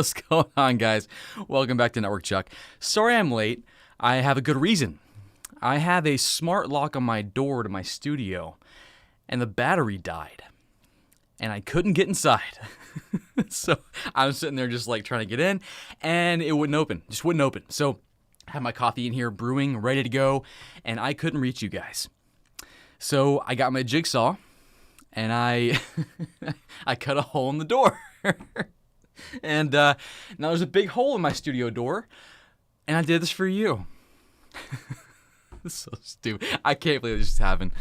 What's going on, guys? Welcome back to Network Chuck. Sorry I'm late. I have a good reason. I have a smart lock on my door to my studio, and the battery died, and I couldn't get inside. So I was sitting there just like trying to get in, and it wouldn't open. Just wouldn't open. So I have my coffee in here brewing, ready to go, and I couldn't reach you guys. So I got my jigsaw, and I cut a hole in the door. And now there's a big hole in my studio door, and I did this for you. It's so stupid. I can't believe this just happened.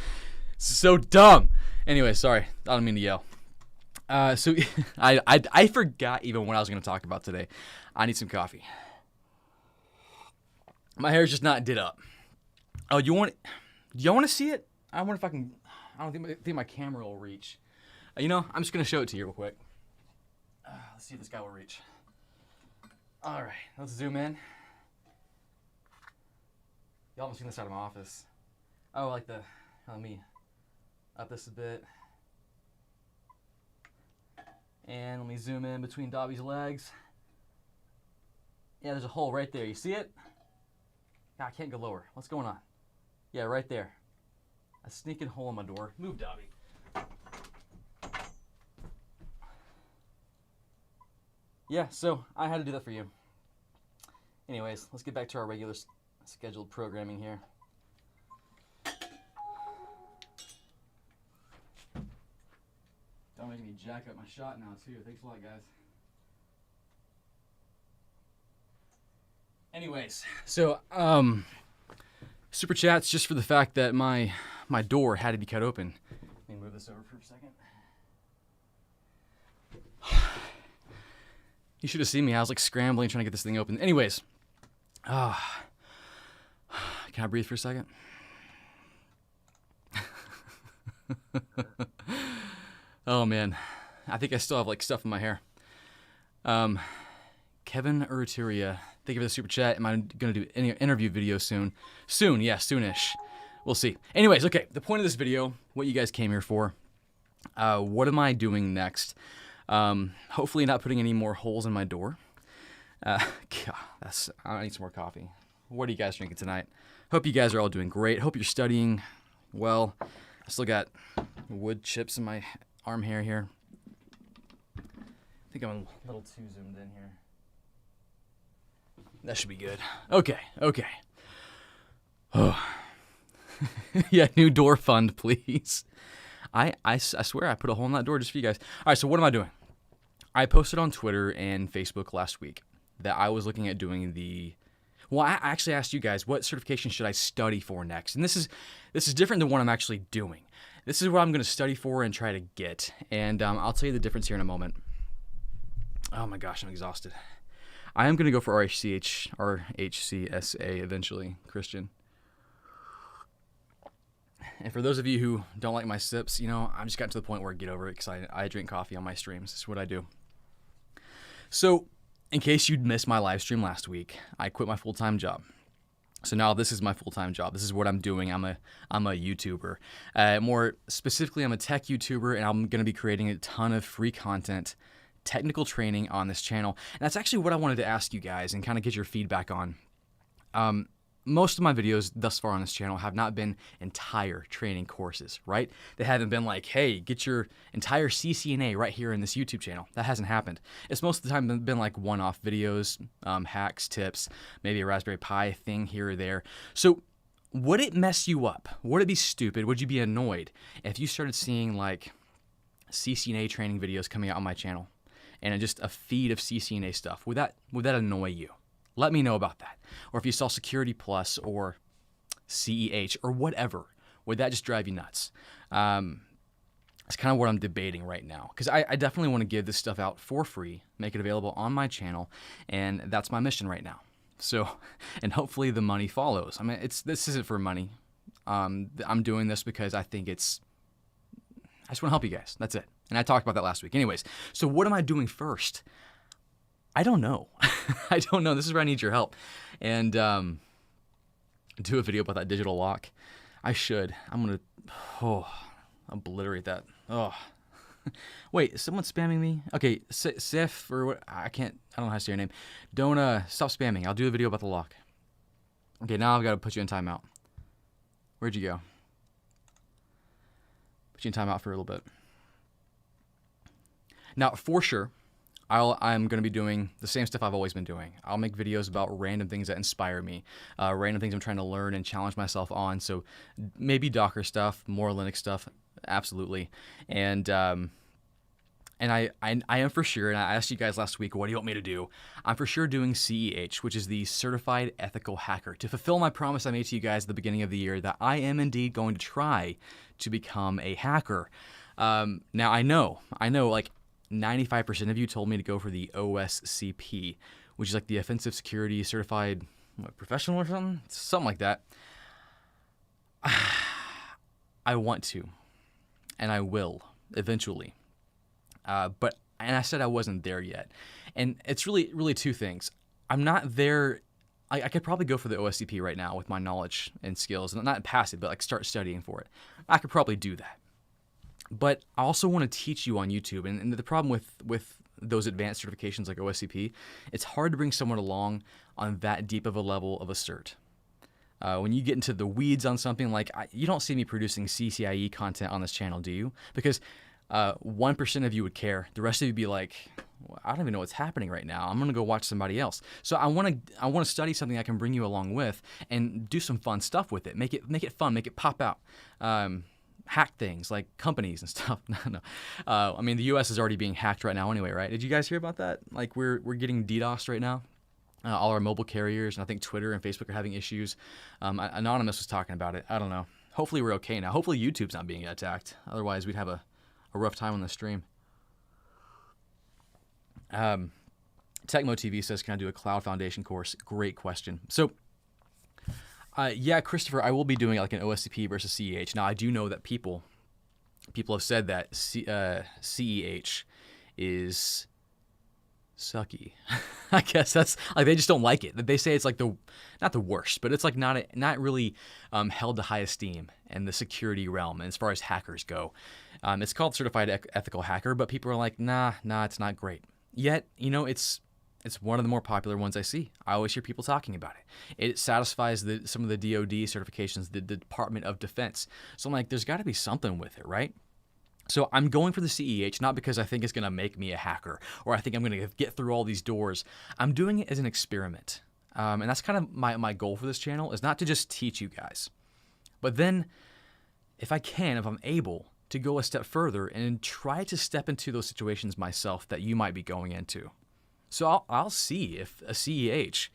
It's so dumb. Anyway, sorry. I don't mean to yell. So I forgot even what I was going to talk about today. I need some coffee. My hair's just not did up. Oh, do y'all want to see it? I wonder if I can. I don't think my camera will reach. I'm just going to show it to you real quick. Let's see if this guy will reach. All right, let's zoom in. Y'all haven't seen this out of my office. Oh, let me up this a bit. And let me zoom in between Dobby's legs. Yeah, there's a hole right there. You see it? God, I can't go lower. What's going on? Yeah, right there. A sneaking hole in my door. Move, Dobby. Yeah, so I had to do that for you. Anyways, let's get back to our regular scheduled programming here. Don't make me jack up my shot now, too. Thanks a lot, guys. Anyways, so super chats just for the fact that my door had to be cut open. Let me move this over for a second. You should have seen me. I was like scrambling trying to get this thing open. Anyways, can I breathe for a second? Oh man, I think I still have like stuff in my hair. Kevin Urteria, thank you for the super chat. Am I going to do any interview video soon? Soon, yeah, soonish. We'll see. Anyways, okay, the point of this video, what you guys came here for, what am I doing next? Hopefully not putting any more holes in my door. God, I need some more coffee. What are you guys drinking tonight? Hope you guys are all doing great. Hope you're studying well. I still got wood chips in my arm hair here. I think I'm a little too zoomed in here. That should be good. Okay. Oh. Yeah, new door fund, please. I swear I put a hole in that door just for you guys. All right, so what am I doing? I posted on Twitter and Facebook last week that I was looking at doing I actually asked you guys, what certification should I study for next? And this is different than what I'm actually doing. This is what I'm going to study for and try to get. And I'll tell you the difference here in a moment. Oh my gosh, I'm exhausted. I am going to go for RHCSA eventually, Christian. And for those of you who don't like my sips, I'm just gotten to the point where I get over it because I drink coffee on my streams. This is what I do. So, in case you'd missed my live stream last week, I quit my full-time job. So now this is my full-time job. This is what I'm doing. I'm a YouTuber. More specifically, I'm a tech YouTuber, and I'm going to be creating a ton of free content, technical training on this channel. And that's actually what I wanted to ask you guys and kind of get your feedback on. Most of my videos thus far on this channel have not been entire training courses, right? They haven't been like, hey, get your entire CCNA right here in this YouTube channel. That hasn't happened. It's most of the time been like one-off videos, hacks, tips, maybe a Raspberry Pi thing here or there. So would it mess you up? Would it be stupid? Would you be annoyed if you started seeing like CCNA training videos coming out on my channel and just a feed of CCNA stuff? Would that annoy you? Let me know about that. Or if you saw Security Plus or CEH or whatever, would that just drive you nuts? It's kind of what I'm debating right now because I definitely want to give this stuff out for free, make it available on my channel, and that's my mission right now. So, and hopefully the money follows. I mean, this isn't for money. I'm doing this because I think I just want to help you guys. That's it. And I talked about that last week. Anyways, so what am I doing first? I don't know. I don't know. This is where I need your help. And do a video about that digital lock. I should. I'm going to obliterate that. Oh, Wait, someone's spamming me? Okay, Sif, or what? I don't know how to say your name. Don't, stop spamming. I'll do a video about the lock. Okay, now I've got to put you in timeout. Where'd you go? Put you in timeout for a little bit. Now, for sure, I'm going to be doing the same stuff I've always been doing. I'll make videos about random things that inspire me, random things I'm trying to learn and challenge myself on. So maybe Docker stuff, more Linux stuff, absolutely. And I am for sure, and I asked you guys last week, what do you want me to do? I'm for sure doing CEH, which is the Certified Ethical Hacker, to fulfill my promise I made to you guys at the beginning of the year that I am indeed going to try to become a hacker. Now, I know, like 95% of you told me to go for the OSCP, which is like the Offensive Security Certified Professional or something like that. I want to, and I will eventually. And I said I wasn't there yet. And it's really two things. I'm not there. I could probably go for the OSCP right now with my knowledge and skills, and not pass it, but like start studying for it. I could probably do that. But I also want to teach you on YouTube. And the problem with those advanced certifications like OSCP, it's hard to bring someone along on that deep of a level of a cert. When you get into the weeds on something like, you don't see me producing CCIE content on this channel, do you? Because 1% of you would care. The rest of you would be like, well, I don't even know what's happening right now. I'm going to go watch somebody else. So I want to study something I can bring you along with and do some fun stuff with it. Make it fun. Make it pop out. Hack things like companies and stuff. No. I mean, the U.S. is already being hacked right now anyway, right? Did you guys hear about that? Like we're getting DDoSed right now. All our mobile carriers, and I think Twitter and Facebook are having issues. Anonymous was talking about it. I don't know. Hopefully we're okay now. Hopefully YouTube's not being attacked. Otherwise we'd have a rough time on the stream. Tecmo TV says, can I do a Cloud Foundation course? Great question. So, yeah, Christopher, I will be doing like an OSCP versus CEH. Now, I do know that people have said that CEH is sucky. I guess that's like they just don't like it. They say it's like not the worst, but it's like not really held to high esteem in the security realm as far as hackers go. It's called Certified Ethical Hacker, but people are like, nah, it's not great. Yet, it's one of the more popular ones I see. I always hear people talking about it. It satisfies some of the DoD certifications, the Department of Defense. So I'm like, there's got to be something with it, right? So I'm going for the CEH, not because I think it's going to make me a hacker or I think I'm going to get through all these doors. I'm doing it as an experiment. And that's kind of my goal for this channel, is not to just teach you guys, but then if I'm able to go a step further and try to step into those situations myself that you might be going into. So I'll see if a CEH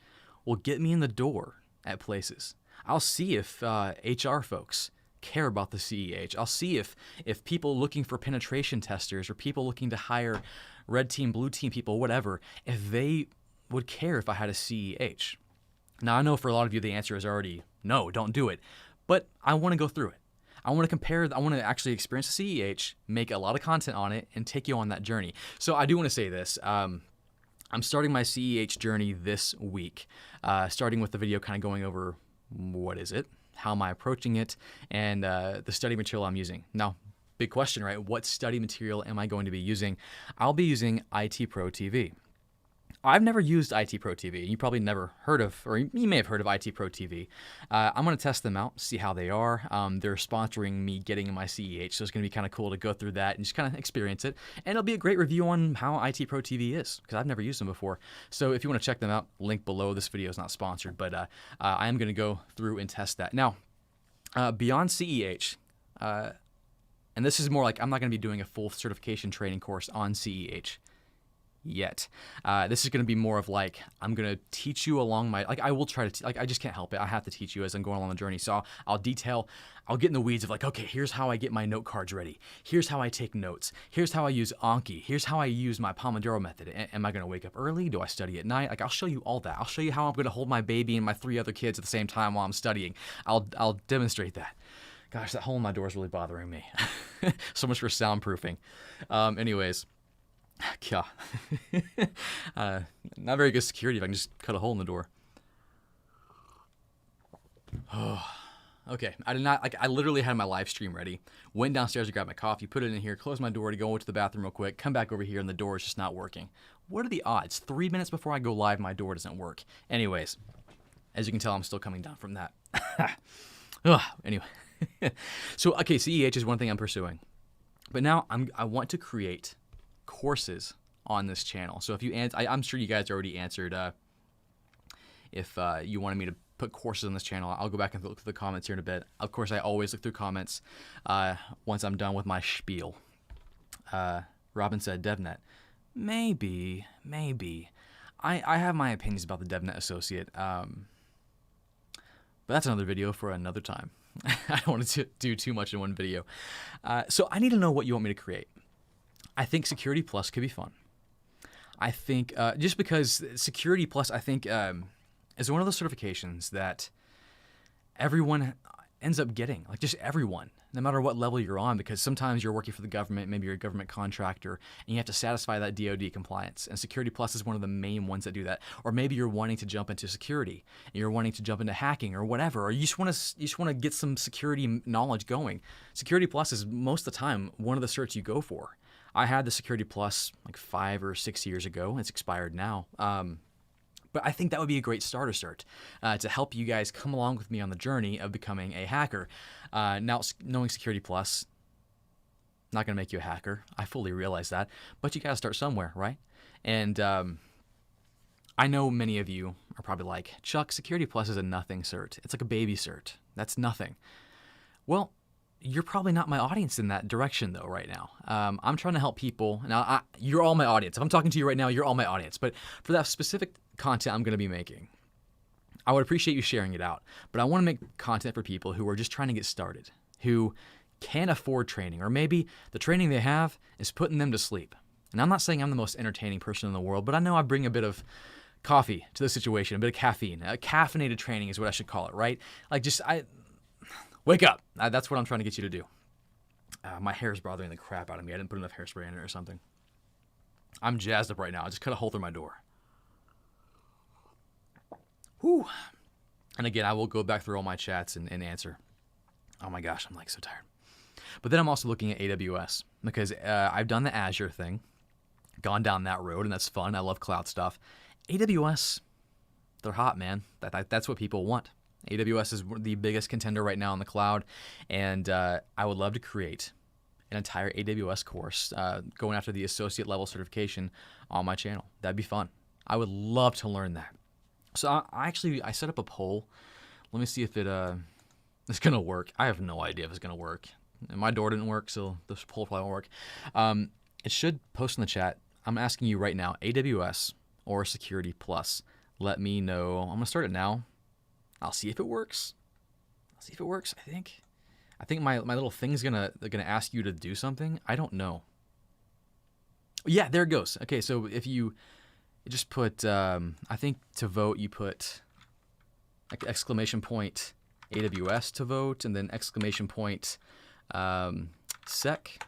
will get me in the door at places. I'll see if HR folks care about the CEH. I'll see if people looking for penetration testers or people looking to hire red team, blue team people, whatever, if they would care if I had a CEH. Now, I know for a lot of you the answer is already no, don't do it. But I want to go through it. I want to compare, I want to actually experience the CEH, make a lot of content on it, and take you on that journey. So I do want to say this. I'm starting my CEH journey this week, starting with the video kind of going over what is it, how am I approaching it, and the study material I'm using. Now, big question, right? What study material am I going to be using? I'll be using ITProTV. I've never used ITProTV. You probably never heard of, or you may have heard of ITProTV. I'm going to test them out, see how they are. They're sponsoring me getting my CEH, so it's going to be kind of cool to go through that and just kind of experience it. And it'll be a great review on how ITProTV is, because I've never used them before. So if you want to check them out, link below. This video is not sponsored, but I am going to go through and test that. Now, beyond CEH, and this is more like I'm not going to be doing a full certification training course on CEH yet. This is going to be more of like, I'm going to teach you along my, like I will try to, I just can't help it. I have to teach you as I'm going along the journey. So I'll get in the weeds of like, okay, here's how I get my note cards ready. Here's how I take notes. Here's how I use Anki. Here's how I use my Pomodoro method. Am I going to wake up early? Do I study at night? Like I'll show you all that. I'll show you how I'm going to hold my baby and my 3 other kids at the same time while I'm studying. I'll demonstrate that. Gosh, that hole in my door is really bothering me. So much for soundproofing. Anyways. Yeah. Not very good security if I can just cut a hole in the door. Oh, Okay, I did not, like, I literally had my live stream ready, went downstairs to grab my coffee, put it in here, closed my door to go to the bathroom real quick, come back over here, and the door is just not working. What are the odds? 3 minutes before I go live, my door doesn't work. Anyways, as you can tell, I'm still coming down from that. Ugh, anyway. So, okay, CEH is one thing I'm pursuing. But now I want to create courses on this channel. So if you I'm sure you guys already answered if you wanted me to put courses on this channel. I'll go back and look through the comments here in a bit. Of course, I always look through comments once I'm done with my spiel. Robin said, DevNet. Maybe. I have my opinions about the DevNet Associate. But that's another video for another time. I don't want to do too much in one video. So I need to know what you want me to create. I think Security Plus could be fun. I think just because Security Plus, I think, is one of those certifications that everyone ends up getting, like just everyone, no matter what level you're on, because sometimes you're working for the government, maybe you're a government contractor, and you have to satisfy that DoD compliance. And Security Plus is one of the main ones that do that. Or maybe you're wanting to jump into security, and you're wanting to jump into hacking or whatever, or you just want to get some security knowledge going. Security Plus is most of the time one of the certs you go for. I had the Security Plus like 5 or 6 years ago. It's expired now. But I think that would be a great starter cert to help you guys come along with me on the journey of becoming a hacker. Now, knowing Security Plus, not going to make you a hacker. I fully realize that. But you got to start somewhere, right? And I know many of you are probably like, Chuck, Security Plus is a nothing cert. It's like a baby cert. That's nothing. Well, you're probably not my audience in that direction, though, right now. I'm trying to help people. Now, you're all my audience. If I'm talking to you right now, you're all my audience. But for that specific content I'm going to be making, I would appreciate you sharing it out. But I want to make content for people who are just trying to get started, who can't afford training, or maybe the training they have is putting them to sleep. And I'm not saying I'm the most entertaining person in the world, but I know I bring a bit of coffee to the situation, a bit of caffeine. Caffeinated training is what I should call it, right? Like wake up. That's what I'm trying to get you to do. My hair is bothering the crap out of me. I didn't put enough hairspray in it or something. I'm jazzed up right now. I just cut a hole through my door. Whew. And again, I will go back through all my chats and answer. Oh my gosh, I'm like so tired. But then I'm also looking at AWS because I've done the Azure thing, gone down that road, and that's fun. I love cloud stuff. AWS, they're hot, man. That's what people want. AWS is the biggest contender right now in the cloud, and I would love to create an entire AWS course going after the associate level certification on my channel. That'd be fun. I would love to learn that. So I set up a poll. Let me see if it's gonna work. I have no idea if it's gonna work. And my door didn't work, so this poll probably won't work. It should post in the chat. I'm asking you right now, AWS or Security Plus. Let me know. I'm gonna start it now. I'll see if it works. I think my little thing's gonna ask you to do something. I don't know. Yeah, there it goes. Okay, so if you just put, I think to vote you put like exclamation point AWS to vote, and then exclamation point sec.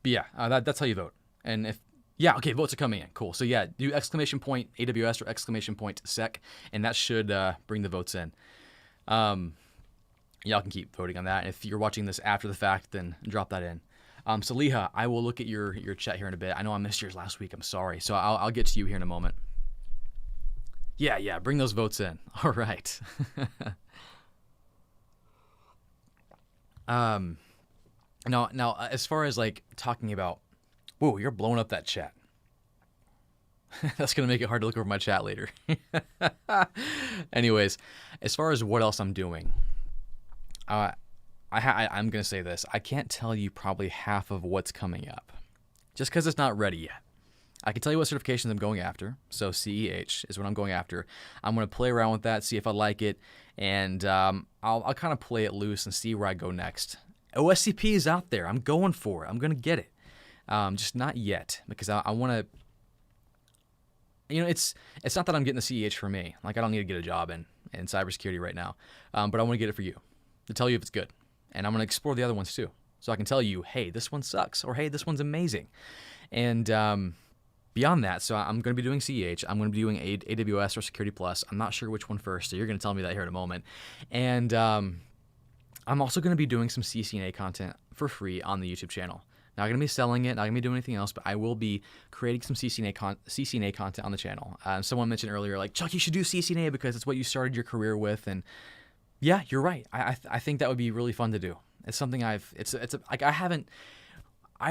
But yeah, that's how you vote. And okay, votes are coming in. Cool. So yeah, do exclamation point AWS or exclamation point sec, and that should bring the votes in. Y'all can keep voting on that. And if you're watching this after the fact, then drop that in. Saliha, I will look at your chat here in a bit. I know I missed yours last week. I'm sorry. So I'll get to you here in a moment. Yeah, bring those votes in. All right. Now, as far as like talking about, whoa, you're blowing up that chat. That's going to make it hard to look over my chat later. Anyways, as far as what else I'm doing, I'm going to say this. I can't tell you probably half of what's coming up just because it's not ready yet. I can tell you what certifications I'm going after. So CEH is what I'm going after. I'm going to play around with that, see if I like it, and I'll kind of play it loose and see where I go next. OSCP is out there. I'm going for it. I'm going to get it. Just not yet because I want to. It's not that I'm getting the CEH for me. Like I don't need to get a job in cybersecurity right now, but I want to get it for you to tell you if it's good, and I'm going to explore the other ones too, so I can tell you, hey, this one sucks, or hey, this one's amazing, and beyond that, so I'm going to be doing CEH. I'm going to be doing AWS or Security Plus. I'm not sure which one first, so you're going to tell me that here in a moment. And I'm also going to be doing some CCNA content for free on the YouTube channel. Not going to be selling it, not going to be doing anything else, but I will be creating some CCNA content on the channel. Someone mentioned earlier, like, Chuck, you should do CCNA because it's what you started your career with. And yeah, you're right. I think that would be really fun to do. It's something I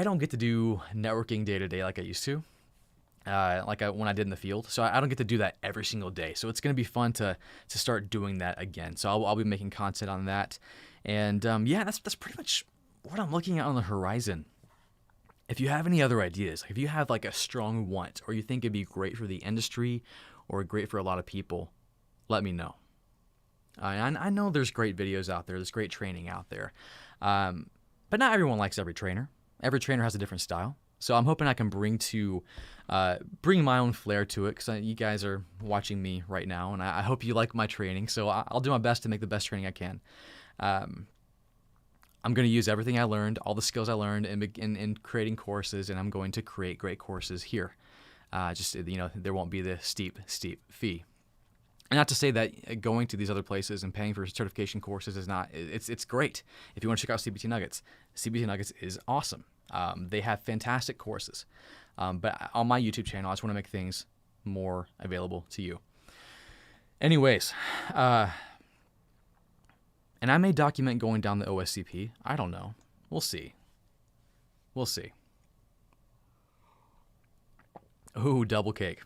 don't get to do networking day to day like I used to. When I did in the field. So I don't get to do that every single day. So it's going to be fun to start doing that again. So I'll be making content on that. And yeah, that's pretty much what I'm looking at on the horizon. If you have any other ideas, like if you have like a strong want, or you think it'd be great for the industry or great for a lot of people, let me know. I know there's great videos out there. There's great training out there. But not everyone likes every trainer. Every trainer has a different style. So I'm hoping I can bring my own flair to it, because you guys are watching me right now, and I hope you like my training. So I'll do my best to make the best training I can. I'm going to use everything I learned, all the skills I learned in creating courses, and I'm going to create great courses here. There won't be the steep fee. And not to say that going to these other places and paying for certification courses is not, it's great. If you want to check out CBT Nuggets is awesome. They have fantastic courses. But on my YouTube channel, I just want to make things more available to you. Anyways, and I may document going down the OSCP. I don't know. We'll see. Ooh, double cake.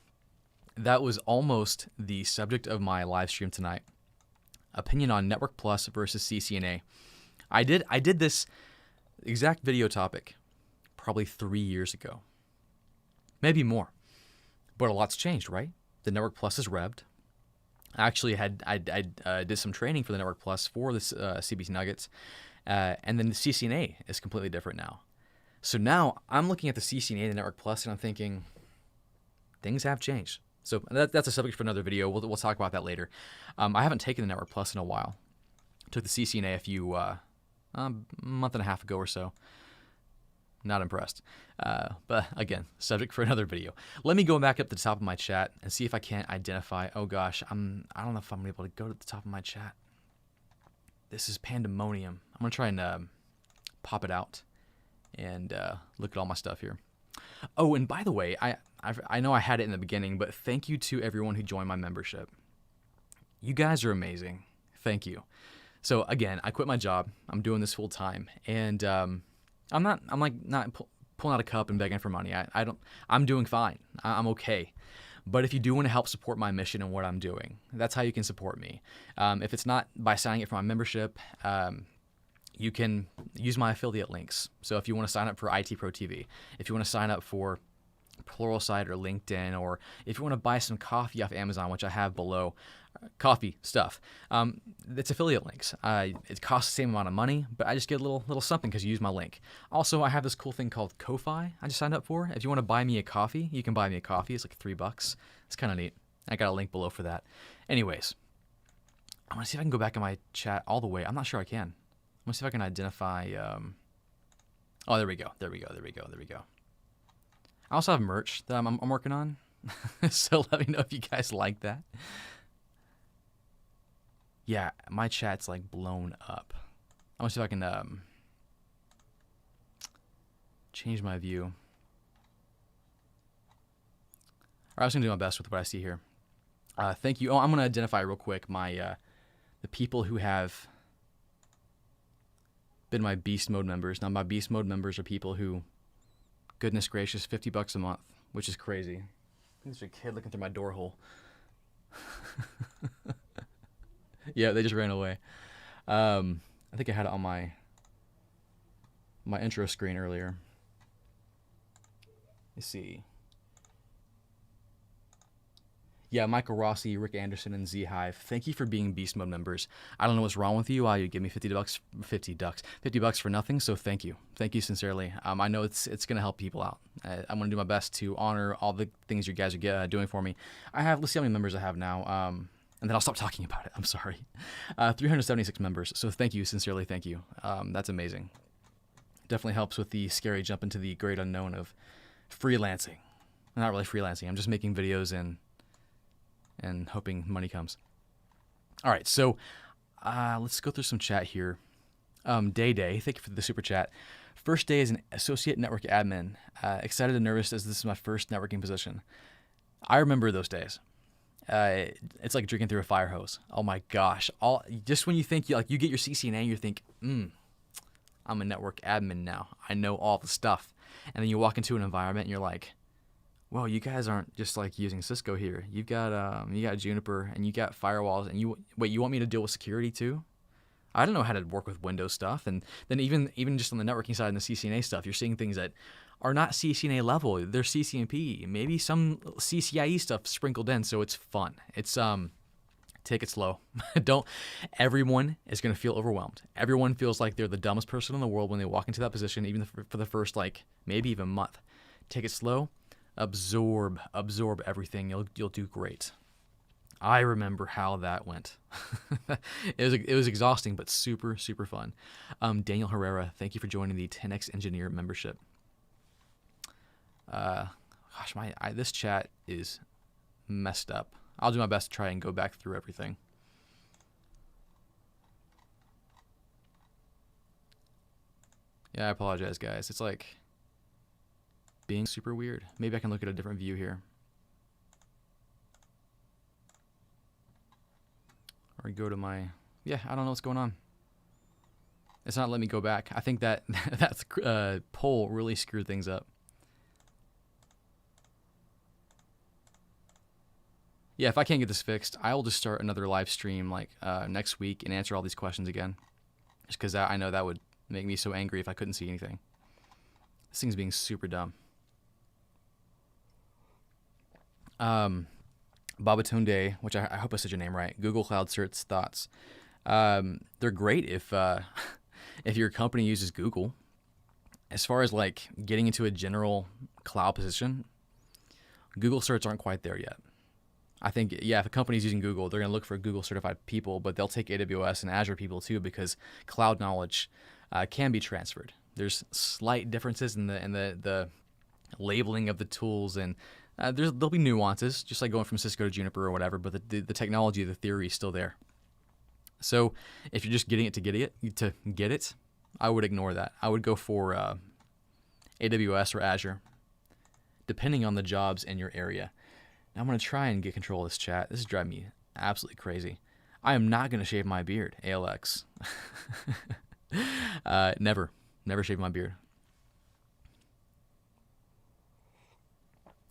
That was almost the subject of my live stream tonight. Opinion on Network Plus versus CCNA. I did this exact video topic probably 3 years ago. Maybe more. But a lot's changed, right? The Network Plus is revved. I actually did some training for the Network Plus for this CBT Nuggets, and then the CCNA is completely different now. So now I'm looking at the CCNA and the Network Plus, and I'm thinking things have changed. So that's a subject for another video. We'll talk about that later. I haven't taken the Network Plus in a while. Took the CCNA a month and a half ago or so. Not impressed. But again, subject for another video. Let me go back up to the top of my chat and see if I can't identify. Oh gosh, I don't know if I'm able to go to the top of my chat. This is pandemonium. I'm gonna try and pop it out and look at all my stuff here. Oh, and by the way, I know I had it in the beginning, but thank you to everyone who joined my membership. You guys are amazing. Thank you. So again, I quit my job. I'm doing this full time, and I'm not pulling out a cup and begging for money. I'm doing fine. I'm okay. But if you do want to help support my mission and what I'm doing, that's how you can support me. If it's not by signing up for my membership, you can use my affiliate links. So if you want to sign up for ITProTV, if you want to sign up for Pluralsight or LinkedIn, or if you want to buy some coffee off Amazon, which I have below, coffee stuff, it's affiliate links. It costs the same amount of money, but I just get a little something because you use my link. Also, I have this cool thing called Ko-Fi I just signed up for. If you want to buy me a coffee, you can buy me a coffee. It's like $3. It's kind of neat. I got a link below for that. Anyways, I want to see if I can go back in my chat all the way. I'm not sure I can. I want to see if I can identify. Oh, there we go. I also have merch that I'm working on. So let me know if you guys like that. Yeah, my chat's like blown up. I want to see if I can change my view. All right, I was going to do my best with what I see here. Thank you. Oh, I'm going to identify real quick the people who have been my Beast Mode members. Now, my Beast Mode members are people who, goodness gracious, $50 a month, which is crazy. I think there's a kid looking through my door hole. Yeah, they just ran away. I think I had it on my intro screen earlier. Let's see. Yeah, Michael Rossi, Rick Anderson, and Z Hive. Thank you for being Beast Mode members. I don't know what's wrong with you. You give me $50 for nothing. So thank you sincerely. I know it's gonna help people out. I'm gonna do my best to honor all the things you guys are doing for me. Let's see how many members I have now. And then I'll stop talking about it. I'm sorry. 376 members. So thank you sincerely. Thank you. That's amazing. Definitely helps with the scary jump into the great unknown of freelancing. I'm not really freelancing. I'm just making videos and hoping money comes. All right, so let's go through some chat here. Day, thank you for the super chat. First day as an associate network admin. Excited and nervous as this is my first networking position. I remember those days. It's like drinking through a fire hose. Oh my gosh! Just when you think you get your CCNA, you think, I'm a network admin now. I know all the stuff, and then you walk into an environment and you're like, well, you guys aren't just like using Cisco here. You got Juniper and you got firewalls, and you want me to deal with security too? I don't know how to work with Windows stuff, and then even just on the networking side and the CCNA stuff, you're seeing things that are not CCNA level. They're CCNP, maybe some CCIE stuff sprinkled in, so it's fun. It's take it slow. Everyone is going to feel overwhelmed. Everyone feels like they're the dumbest person in the world when they walk into that position, even for the first maybe even month. Take it slow. Absorb everything. You'll do great. I remember how that went. It was exhausting, but super, super fun. Daniel Herrera, thank you for joining the 10X Engineer membership. This chat is messed up. I'll do my best to try and go back through everything. Yeah, I apologize, guys. It's like being super weird. Maybe I can look at a different view here. Or go to my... Yeah, I don't know what's going on. It's not letting me go back. I think that poll really screwed things up. Yeah, if I can't get this fixed, I will just start another live stream next week and answer all these questions again. Just because I know that would make me so angry if I couldn't see anything. This thing's being super dumb. Babatunde, which I hope I said your name right. Google Cloud Cert's thoughts. They're great if your company uses Google. As far as getting into a general cloud position, Google certs aren't quite there yet. I think, if a company's using Google, they're going to look for Google certified people, but they'll take AWS and Azure people too, because cloud knowledge can be transferred. There's slight differences in the labeling of the tools, and there'll be nuances, just like going from Cisco to Juniper or whatever, but the technology, the theory is still there. So if you're just getting it to get it, I would ignore that. I would go for AWS or Azure, depending on the jobs in your area. Now I'm going to try and get control of this chat. This is driving me absolutely crazy. I am not going to shave my beard, ALX. Never shave my beard.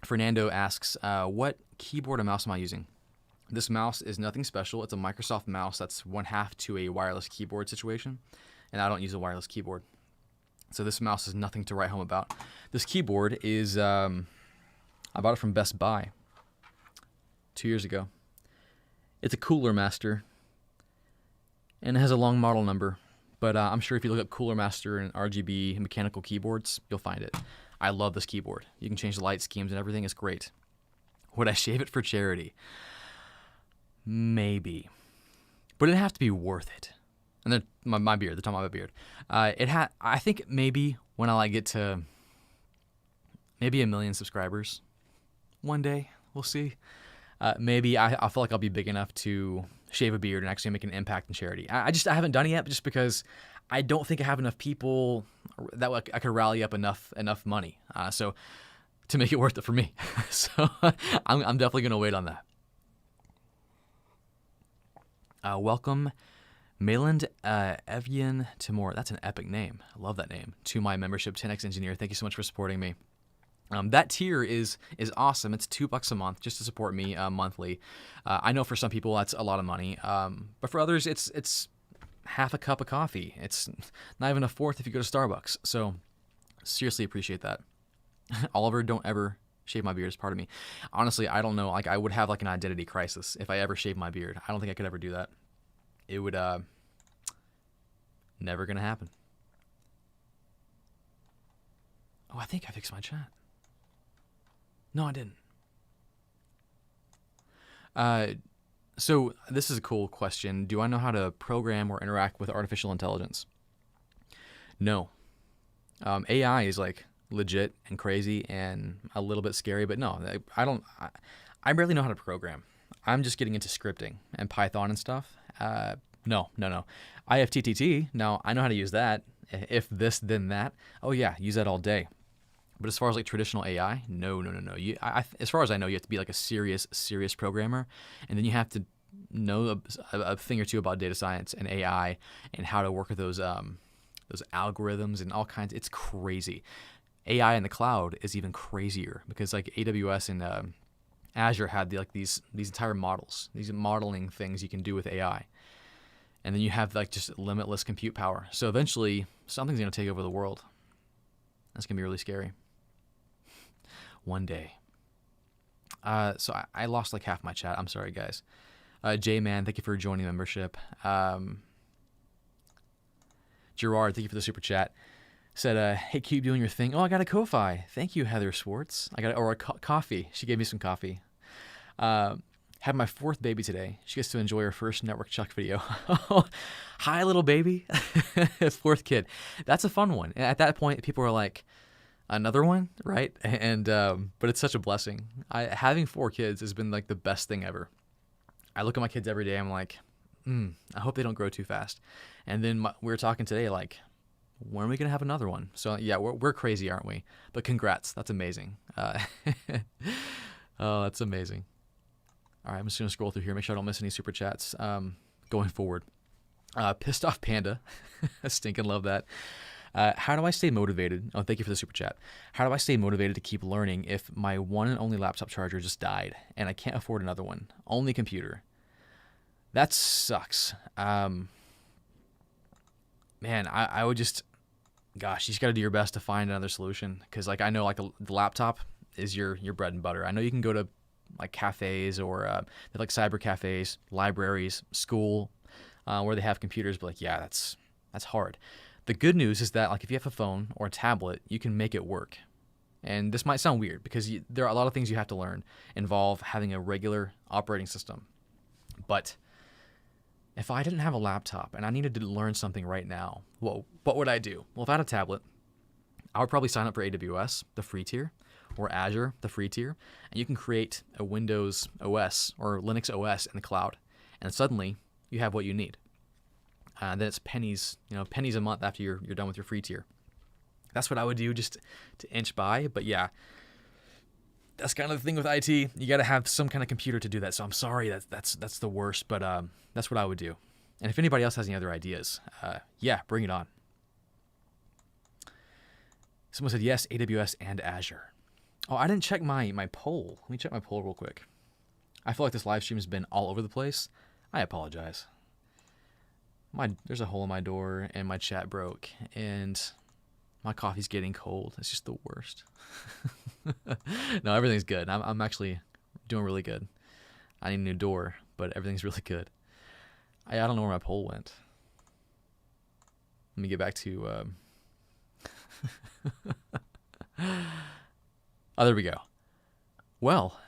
Fernando asks, what keyboard and mouse am I using? This mouse is nothing special. It's a Microsoft mouse that's 1/2 to a wireless keyboard situation, and I don't use a wireless keyboard. So this mouse is nothing to write home about. This keyboard is, I bought it from Best Buy 2 years ago. It's a Cooler Master, and it has a long model number, but I'm sure if you look up Cooler Master and RGB mechanical keyboards, you'll find it. I love this keyboard. You can change the light schemes and everything. It's great. Would I shave it for charity? Maybe. But it'd have to be worth it. And then my beard, they're talking about my beard. I think maybe when I get to maybe 1 million subscribers one day, we'll see. Maybe I feel like I'll be big enough to shave a beard and actually make an impact in charity. I haven't done it yet, just because I don't think I have enough people that I could rally up enough money. So to make it worth it for me. So I'm definitely going to wait on that. Welcome, Mayland Evyen Timur. That's an epic name. I love that name. To my membership, 10X Engineer. Thank you so much for supporting me. That tier is awesome. It's $2 a month just to support me monthly. I know for some people that's a lot of money, but for others it's half a cup of coffee. It's not even a fourth if you go to Starbucks. So seriously appreciate that. Oliver, don't ever shave my beard as part of me. Honestly, I don't know. I would have an identity crisis if I ever shaved my beard. I don't think I could ever do that. It would never gonna happen. Oh, I think I fixed my chat. No, I didn't. So this is a cool question. Do I know how to program or interact with artificial intelligence? No. AI is legit and crazy and a little bit scary, but no, I barely know how to program. I'm just getting into scripting and Python and stuff. No. I have TTT. Now, I know how to use that. If this, then that. Oh, yeah, use that all day. But as far as like traditional AI, no. As far as I know, you have to be like a serious programmer. And then you have to know a thing or two about data science and AI and how to work with those algorithms and all kinds. It's crazy. AI in the cloud is even crazier because like AWS and Azure had these entire models, these modeling things you can do with AI. And then you have like just limitless compute power. So eventually something's going to take over the world. That's going to be really scary. One day. So I lost like half my chat. I'm sorry, guys. J-Man, thank you for joining the membership. Gerard, thank you for the super chat. Said, hey, keep doing your thing. Oh, I got a Ko-Fi. Thank you, Heather Swartz. I got a coffee. She gave me some coffee. Had my 4th baby today. She gets to enjoy her first Network Chuck video. Hi, little baby. 4th kid. That's a fun one. At that point, people are like, another one, right? And but it's such a blessing. Having 4 kids has been like the best thing ever. I look at my kids every day. I'm like, I hope they don't grow too fast. And then we were talking today, like, when are we going to have another one? So, yeah, we're crazy, aren't we? But congrats. That's amazing. Oh, that's amazing. All right, I'm just going to scroll through here, make sure I don't miss any super chats going forward. Pissed Off Panda. I stinking love that. How do I stay motivated? Oh, thank you for the super chat. How do I stay motivated to keep learning if my one and only laptop charger just died and I can't afford another one? Only computer. That sucks. Man, I would just, gosh, you just got to do your best to find another solution. Because like I know like the laptop is your bread and butter. I know you can go to like cafes or they like cyber cafes, libraries, school, where they have computers. But like, yeah, that's hard. The good news is that like if you have a phone or a tablet, you can make it work. And this might sound weird because there are a lot of things you have to learn involve having a regular operating system. But if I didn't have a laptop and I needed to learn something right now, what would I do? Well, if I had a tablet, I would probably sign up for AWS, the free tier, or Azure, the free tier, and you can create a Windows OS or Linux OS in the cloud. And suddenly you have what you need. Then it's pennies a month after you're done with your free tier. That's what I would do just to inch by. But yeah, that's kind of the thing with IT. You got to have some kind of computer to do that. So I'm sorry, that's the worst, but that's what I would do. And if anybody else has any other ideas, yeah, bring it on. Someone said yes, AWS and Azure. Oh, I didn't check my poll. Let me check my poll real quick. I feel like this live stream has been all over the place. I apologize. There's a hole in my door and my chat broke and my coffee's getting cold. It's just the worst. No, everything's good. I'm actually doing really good. I need a new door, but everything's really good. I don't know where my poll went. Let me get back to... Oh, there we go. Well,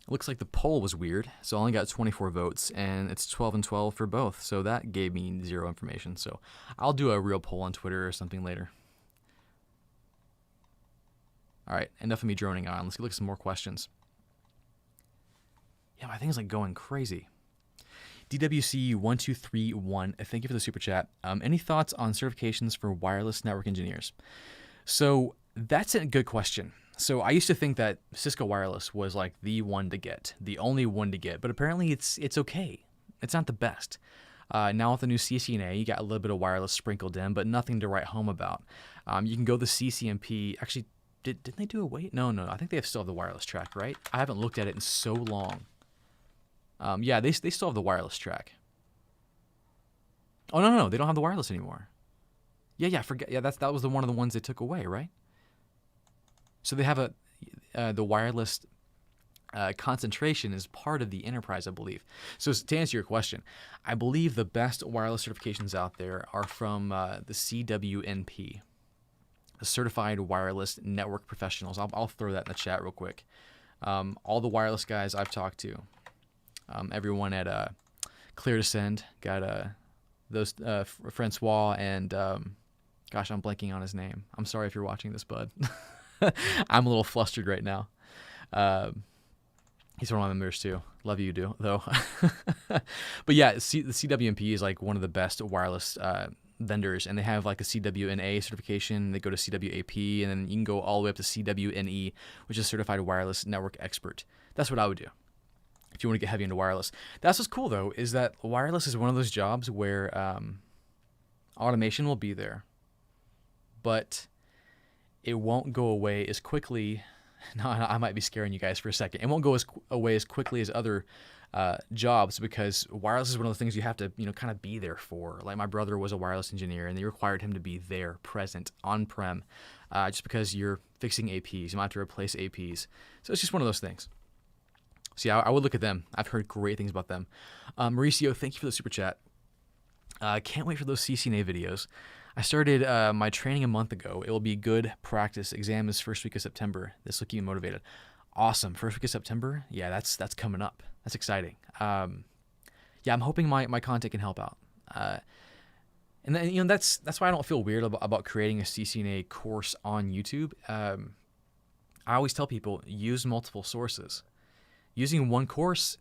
looks like the poll was weird, so I only got 24 votes, and it's 12 and 12 for both, so that gave me 0 information. So I'll do a real poll on Twitter or something later. All right, enough of me droning on. Let's look at some more questions. Yeah, my thing's like going crazy. DWC1231, thank you for the super chat. Any thoughts on certifications for wireless network engineers? So that's a good question. So I used to think that Cisco Wireless was like the one to get, the only one to get, but apparently it's okay. It's not the best. Now with the new CCNA, you got a little bit of wireless sprinkled in, but nothing to write home about. You can go the CCNP. Actually, didn't they do away? No. I think they still have the wireless track, right? I haven't looked at it in so long. Yeah, they still have the wireless track. Oh no, they don't have the wireless anymore. Yeah, I forget. Yeah, that was one of the ones they took away, right? So they have the wireless concentration is part of the enterprise, I believe. So to answer your question, I believe the best wireless certifications out there are from the CWNP, the Certified Wireless Network Professionals. I'll throw that in the chat real quick. All the wireless guys I've talked to, everyone at Clear to Send, got those Francois and Gosh, I'm blanking on his name. I'm sorry if you're watching this, bud. I'm a little flustered right now. He's one of my members too. Love you, though. But yeah, the CWMP is like one of the best wireless vendors, and they have like a CWNA certification. They go to CWAP, and then you can go all the way up to CWNE, which is Certified Wireless Network Expert. That's what I would do if you want to get heavy into wireless. That's what's cool though, is that wireless is one of those jobs where automation will be there, but it won't go away as quickly. No, I might be scaring you guys for a second. It won't go away as quickly as other jobs, because wireless is one of the things you have to, kind of be there for. Like my brother was a wireless engineer, and they required him to be there, present, on-prem, just because you're fixing APs. You might have to replace APs. So it's just one of those things. So yeah, I would look at them. I've heard great things about them. Mauricio, thank you for the super chat. Can't wait for those CCNA videos. I started my training a month ago. It will be good practice. Exam is first week of September. This will keep me motivated. Awesome. First week of September? Yeah, that's coming up. That's exciting. Yeah, I'm hoping my content can help out. And then, that's why I don't feel weird about creating a CCNA course on YouTube. I always tell people, use multiple sources. Using one course,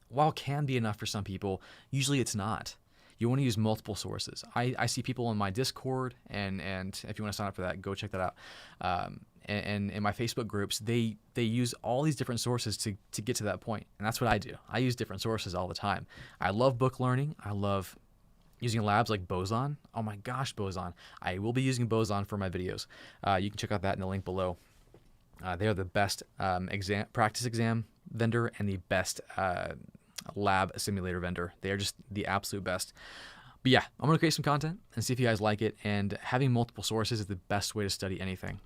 while can be enough for some people, usually it's not. You want to use multiple sources. I see people in my Discord, and if you want to sign up for that, go check that out. And in my Facebook groups, they use all these different sources to get to that point. And that's what I do. I use different sources all the time. I love book learning. I love using labs like Boson. Oh my gosh, Boson. I will be using Boson for my videos. You can check out that in the link below. They are the best practice exam vendor and the best lab simulator vendor. They are just the absolute best. But yeah, I'm going to create some content and see if you guys like it. And having multiple sources is the best way to study anything.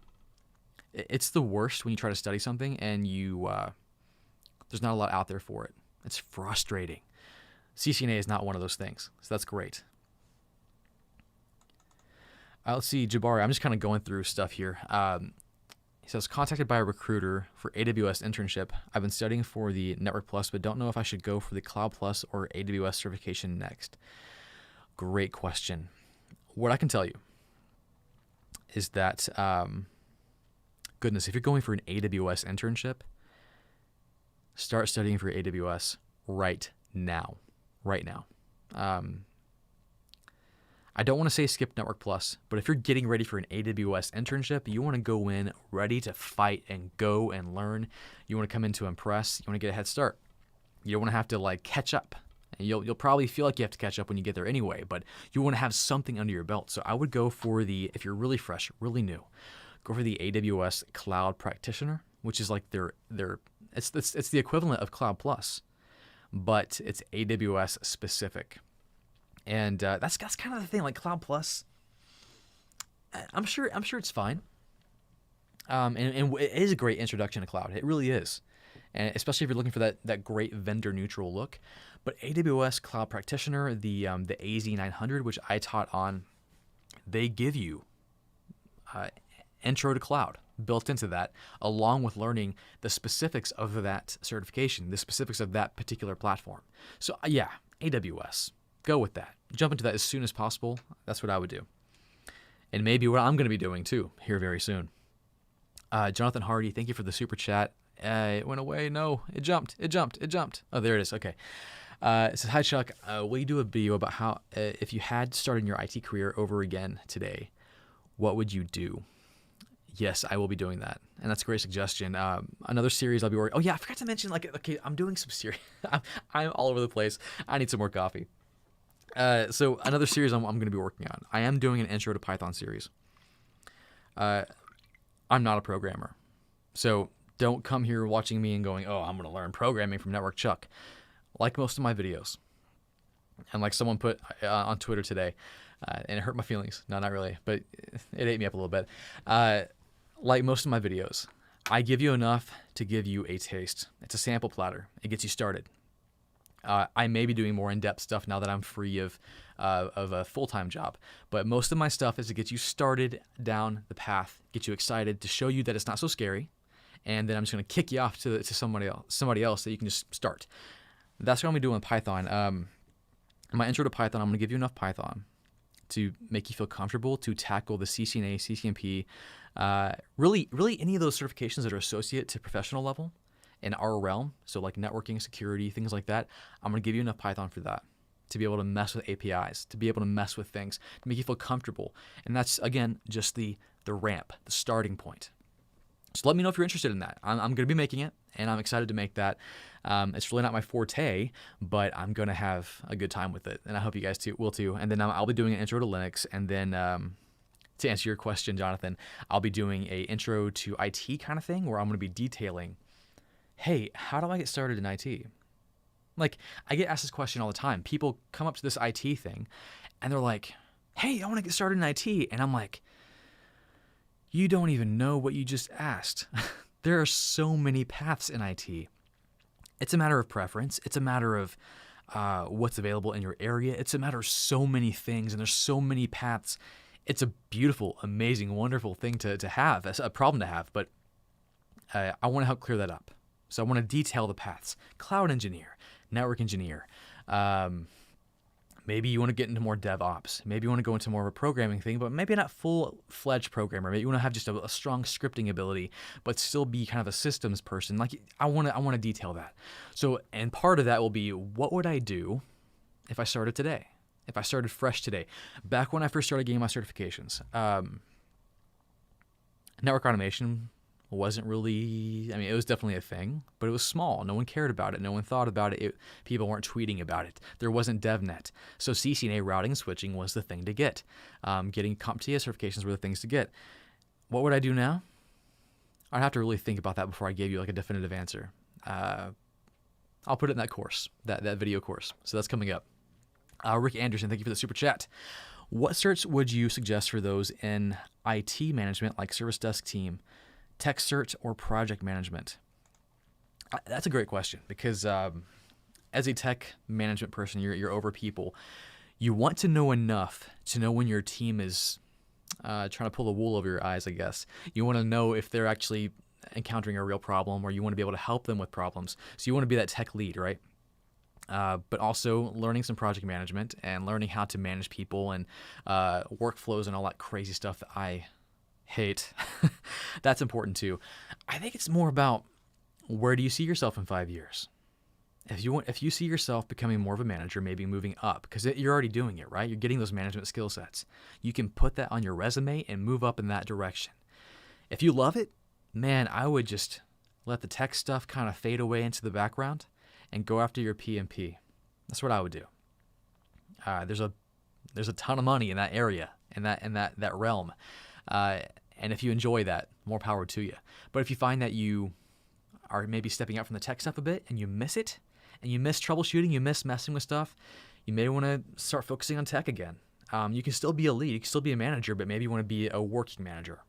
It's the worst when you try to study something and there's not a lot out there for it. It's frustrating. CCNA is not one of those things, so that's great. Let's see, Jabari. I'm just kind of going through stuff here. He says, contacted by a recruiter for AWS internship. I've been studying for the Network Plus, but don't know if I should go for the Cloud Plus or AWS certification next. Great question. What I can tell you is that, goodness, if you're going for an AWS internship, start studying for AWS right now. Right now. I don't want to say skip Network Plus, but if you're getting ready for an AWS internship, you want to go in ready to fight and go and learn. You want to come in to impress. You want to get a head start. You don't want to have to catch up. And you'll probably feel like you have to catch up when you get there anyway, but you want to have something under your belt. So I would go for if you're really fresh, really new, go for the AWS Cloud Practitioner, which is like it's the equivalent of Cloud Plus, but it's AWS specific. And that's kind of the thing. Like Cloud Plus, I'm sure it's fine. And it is a great introduction to cloud. It really is, and especially if you're looking for that great vendor neutral look. But AWS Cloud Practitioner, the AZ900, which I taught on, they give you intro to cloud built into that, along with learning the specifics of that certification, the specifics of that particular platform. So yeah, AWS. Go with that. Jump into that as soon as possible. That's what I would do. And maybe what I'm going to be doing too here very soon. Jonathan Hardy, thank you for the super chat. It went away. No, it jumped. Oh, there it is. Okay. It says, hi, Chuck. Will you do a video about how, if you had started your IT career over again today, what would you do? Yes, I will be doing that. And that's a great suggestion. Another series I'll be working. Oh, yeah, I forgot to mention, okay, I'm doing some series. I'm all over the place. I need some more coffee. So another series I'm going to be working on. I am doing an Intro to Python series. I'm not a programmer. So don't come here watching me and going, oh, I'm going to learn programming from Network Chuck. Like most of my videos. And like someone put on Twitter today, and it hurt my feelings. No, not really, but it ate me up a little bit. Like most of my videos, I give you enough to give you a taste. It's a sample platter. It gets you started. I may be doing more in-depth stuff now that I'm free of a full-time job. But most of my stuff is to get you started down the path, get you excited, to show you that it's not so scary. And then I'm just going to kick you off to somebody else that you can just start. That's what I'm going to be doing with Python. In my intro to Python, I'm going to give you enough Python to make you feel comfortable to tackle the CCNA, CCNP, really any of those certifications that are associate to professional level in our realm. So like networking, security, things like that. I'm going to give you enough Python for that, to be able to mess with APIs, to be able to mess with things, to make you feel comfortable. And that's, again, just the ramp, the starting point. So let me know if you're interested in that. I'm going to be making it, and I'm excited to make that. It's really not my forte, but I'm going to have a good time with it, and I hope you guys will too. And then I'll be doing an intro to Linux, and then to answer your question, Jonathan, I'll be doing a intro to IT kind of thing where I'm going to be detailing, hey, how do I get started in IT? Like, I get asked this question all the time. People come up to this IT thing, and they're like, hey, I want to get started in IT. And I'm like, you don't even know what you just asked. There are so many paths in IT. It's a matter of preference. It's a matter of what's available in your area. It's a matter of so many things, and there's so many paths. It's a beautiful, amazing, wonderful thing to have, a problem to have, but I want to help clear that up. So I want to detail the paths. Cloud engineer, network engineer. Maybe you want to get into more DevOps. Maybe you want to go into more of a programming thing, but maybe not full-fledged programmer. Maybe you want to have just a strong scripting ability, but still be kind of a systems person. Like I want to detail that. So, and part of that will be, what would I do if I started today? If I started fresh today? Back when I first started getting my certifications, network automation wasn't really, I mean, it was definitely a thing, but it was small. No one cared about it. No one thought about it. People weren't tweeting about it. There wasn't DevNet. So CCNA routing and switching was the thing to get. Getting CompTIA certifications were the things to get. What would I do now? I'd have to really think about that before I gave you like a definitive answer. I'll put it in that course, that video course. So that's coming up. Rick Anderson, thank you for the super chat. What certs would you suggest for those in IT management, like service desk team, tech cert, or project management? That's a great question, because as a tech management person, you're over people. You want to know enough to know when your team is trying to pull the wool over your eyes, I guess. You want to know if they're actually encountering a real problem, or you want to be able to help them with problems. So you want to be that tech lead, right? But also learning some project management and learning how to manage people and workflows and all that crazy stuff that I hate. That's important too. I think it's more about, where do you see yourself in 5 years? If you see yourself becoming more of a manager, maybe moving up, because you're already doing it, right? You're getting those management skill sets. You can put that on your resume and move up in that direction. If you love it, man, I would just let the tech stuff kind of fade away into the background and go after your PMP. That's what I would do. There's a ton of money in that area, in that realm. And if you enjoy that, more power to you. But if you find that you are maybe stepping out from the tech stuff a bit and you miss it, and you miss troubleshooting, you miss messing with stuff, you may want to start focusing on tech again. You can still be a lead, you can still be a manager, but maybe you want to be a working manager.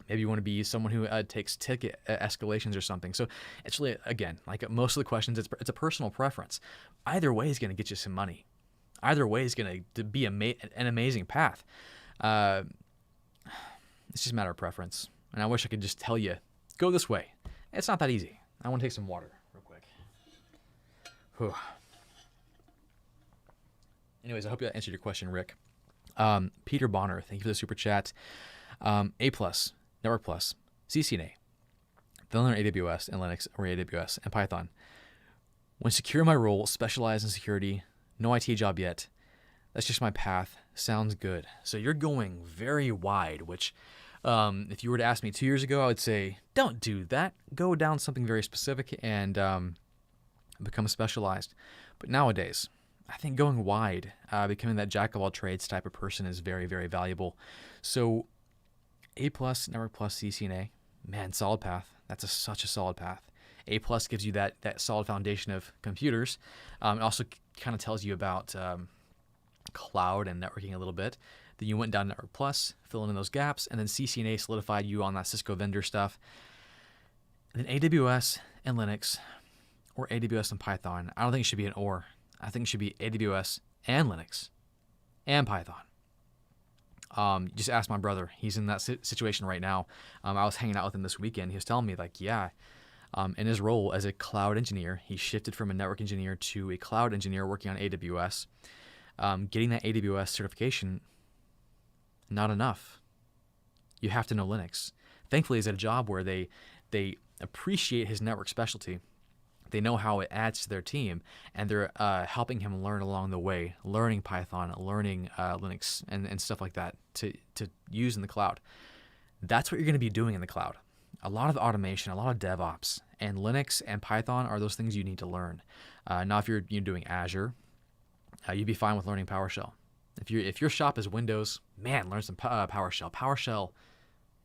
Maybe you want to be someone who takes ticket escalations or something. So it's really, again, like most of the questions, it's a personal preference. Either way is going to get you some money. Either way is going to be an amazing path. It's just a matter of preference. And I wish I could just tell you, go this way. It's not that easy. I want to take some water real quick. Whew. Anyways, I hope that answered your question, Rick. Peter Bonner, thank you for the super chat. A+, Network Plus, CCNA, then learn AWS and Linux, or AWS and Python. When secure my role, specialize in security, no IT job yet. That's just my path. Sounds good. So you're going very wide, which if you were to ask me 2 years ago, I would say, don't do that. Go down something very specific and become specialized. But nowadays, I think going wide, becoming that jack of all trades type of person is very, very valuable. So A+, Network Plus, CCNA, man, solid path. That's such a solid path. A+ gives you that solid foundation of computers. It also kind of tells you about cloud and networking a little bit. Then you went down Network Plus, filling in those gaps, and then CCNA solidified you on that Cisco vendor stuff. And then AWS and Linux, or AWS and Python. I don't think it should be an or. I think it should be AWS and Linux and Python. Just ask my brother. He's in that situation right now. I was hanging out with him this weekend. He was telling me, like, yeah, in his role as a cloud engineer, he shifted from a network engineer to a cloud engineer working on AWS. Getting that AWS certification Not enough. You have to know Linux. Thankfully, he's at a job where they appreciate his network specialty. They know how it adds to their team, and they're helping him learn along the way, learning Python, learning Linux, and stuff like that to use in the cloud. That's what you're going to be doing in the cloud. A lot of automation, a lot of DevOps, and Linux and Python are those things you need to learn. Now, if you're doing Azure, you'd be fine with learning PowerShell. If your shop is Windows, man, learn some PowerShell. PowerShell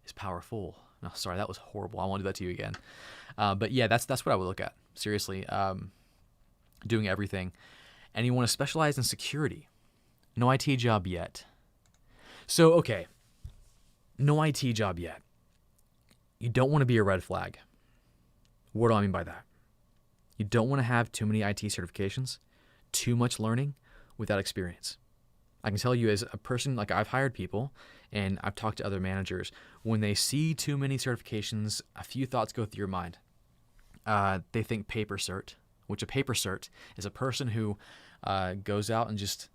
is powerful. No, sorry, that was horrible. I won't do that to you again. But yeah, that's what I would look at. Seriously, doing everything. And you want to specialize in security. No IT job yet. So, okay, no IT job yet. You don't want to be a red flag. What do I mean by that? You don't want to have too many IT certifications, too much learning without experience. I can tell you as a person, like I've hired people and I've talked to other managers, when they see too many certifications, a few thoughts go through your mind. They think paper cert, which a paper cert is a person who goes out and just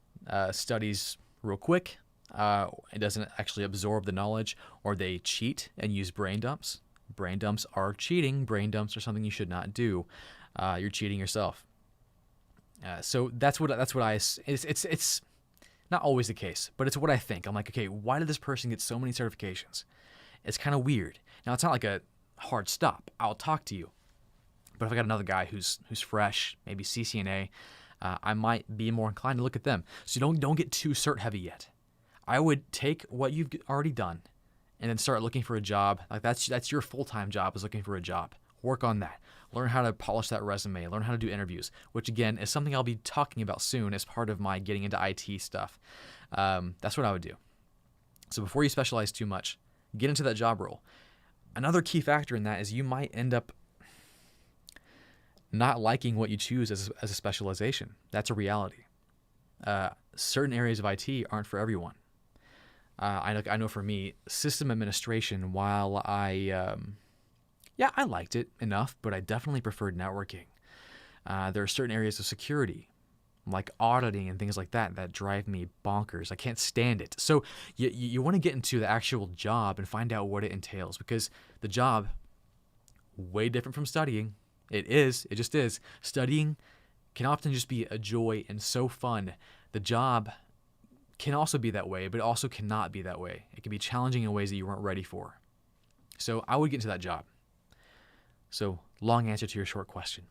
studies real quick. It doesn't actually absorb the knowledge, or they cheat and use brain dumps. Brain dumps are cheating. Brain dumps are something you should not do. You're cheating yourself. So that's what it's not always the case, but it's what I think. I'm like, okay, why did this person get so many certifications? It's kind of weird. Now, it's not like a hard stop. I'll talk to you. But if I got another guy who's fresh, maybe CCNA, I might be more inclined to look at them. So don't get too cert heavy yet. I would take what you've already done and then start looking for a job. Like that's your full-time job, is looking for a job. Work on that. Learn how to polish that resume. Learn how to do interviews, which again is something I'll be talking about soon as part of my getting into IT stuff. That's what I would do. So before you specialize too much, get into that job role. Another key factor in that is you might end up not liking what you choose as a specialization. That's a reality. Certain areas of IT aren't for everyone. I know for me, system administration, while I liked it enough, but I definitely preferred networking. There are certain areas of security, like auditing and things like that drive me bonkers. I can't stand it. So you want to get into the actual job and find out what it entails, because the job, way different from studying. It just is. Studying can often just be a joy and so fun. The job can also be that way, but it also cannot be that way. It can be challenging in ways that you weren't ready for. So I would get into that job. So long answer to your short question.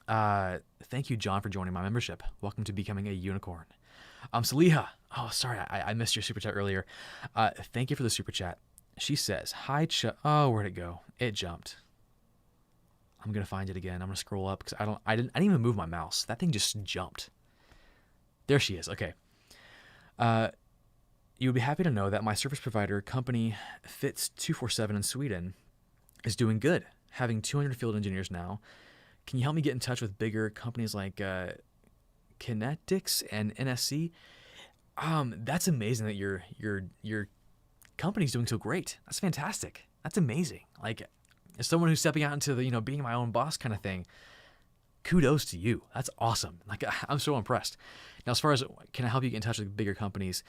Thank you, John, for joining my membership. Welcome to becoming a unicorn. Saliha. Oh, sorry, I missed your super chat earlier. Thank you for the super chat. She says, "Hi, oh, where'd it go? It jumped. I'm gonna find it again. I'm gonna scroll up because I didn't even move my mouse. That thing just jumped. There she is. Okay. You would be happy to know that my service provider company, Fits 247 in Sweden, is doing good, having 200 field engineers now. Can you help me get in touch with bigger companies like Kinetics and NSC? That's amazing that your company's doing so great. That's fantastic. That's amazing. Like, as someone who's stepping out into the being my own boss kind of thing, kudos to you. That's awesome. Like, I'm so impressed. Now, as far as can I help you get in touch with bigger companies,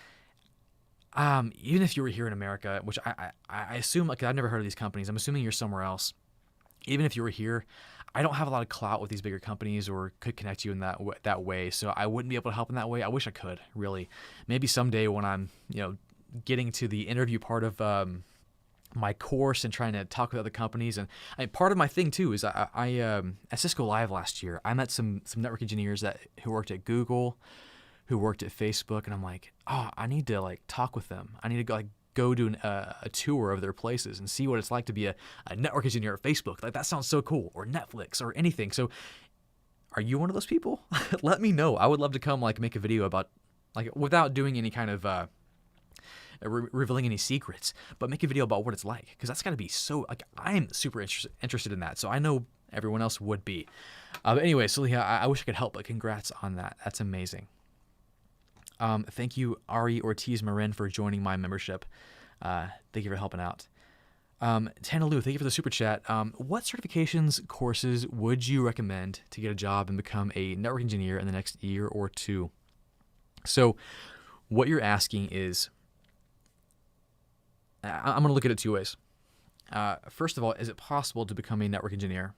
even if you were here in America, which I assume, like, I've never heard of these companies. I'm assuming you're somewhere else. Even if you were here, I don't have a lot of clout with these bigger companies or could connect you in that way. So I wouldn't be able to help in that way. I wish I could, really. Maybe someday when I'm, getting to the interview part of my course and trying to talk with other companies. And part of my thing too is I at Cisco Live last year, I met some network engineers who worked at Google, who worked at Facebook, and I'm like, oh, I need to talk with them. I need to go do a tour of their places and see what it's like to be a network engineer at Facebook. Like, that sounds so cool. Or Netflix or anything. So are you one of those people? Let me know. I would love to come make a video about, without doing any kind of revealing any secrets, but make a video about what it's like, because that's got to be so, I'm super interested in that. So I know everyone else would be. But anyway, so yeah, I wish I could help, but congrats on that. That's amazing. Thank you, Ari Ortiz Marin, for joining my membership. Thank you for helping out. Tana Lou, thank you for the super chat. What certifications courses would you recommend to get a job and become a network engineer in the next year or two? So what you're asking is, I'm going to look at it two ways. First of all, is it possible to become a network engineer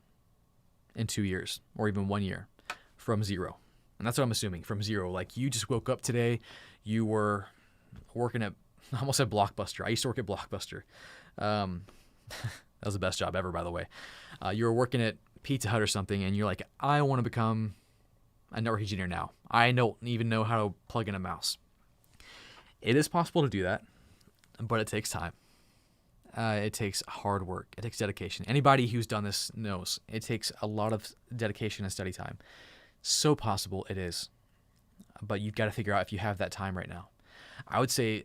in 2 years or even 1 year from zero? And that's what I'm assuming, from zero. Like you just woke up today, you were working at, I almost said Blockbuster. I used to work at Blockbuster. That was the best job ever, by the way. You were working at Pizza Hut or something, and you're like, I want to become a network engineer now. I don't even know how to plug in a mouse. It is possible to do that, but it takes time. It takes hard work. It takes dedication. Anybody who's done this knows it takes a lot of dedication and study time. So possible it is, but you've got to figure out if you have that time right now. I would say,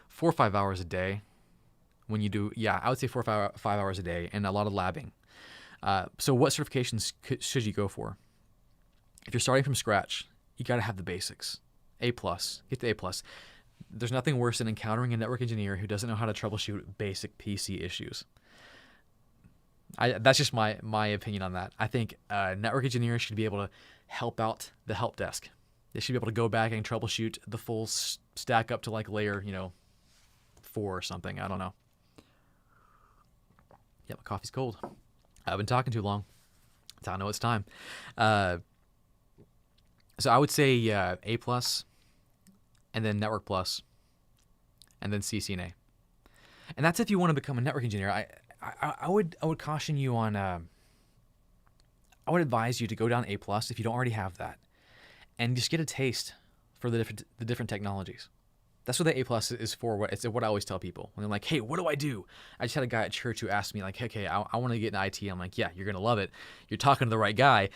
4 or 5 hours a day. When you do, I would say 4 or 5 hours a day and a lot of labbing. So what certifications should you go for? If you're starting from scratch, you got to have the basics. A+, get the A+. There's nothing worse than encountering a network engineer who doesn't know how to troubleshoot basic PC issues. That's just my opinion on that. I think network engineers should be able to help out the help desk. They should be able to go back and troubleshoot the full stack up to like layer, 4 or something. I don't know. Yeah, my coffee's cold. I've been talking too long. So I know it's time. So I would say A+, and then Network Plus, and then CCNA. And that's if you want to become a network engineer. I would caution you on. I would advise you to go down A+ if you don't already have that, and just get a taste for the different technologies. That's what the A+ is for. It's what I always tell people when they're like, "Hey, what do I do?" I just had a guy at church who asked me like, "Okay, I want to get in IT." I'm like, "Yeah, you're gonna love it. You're talking to the right guy.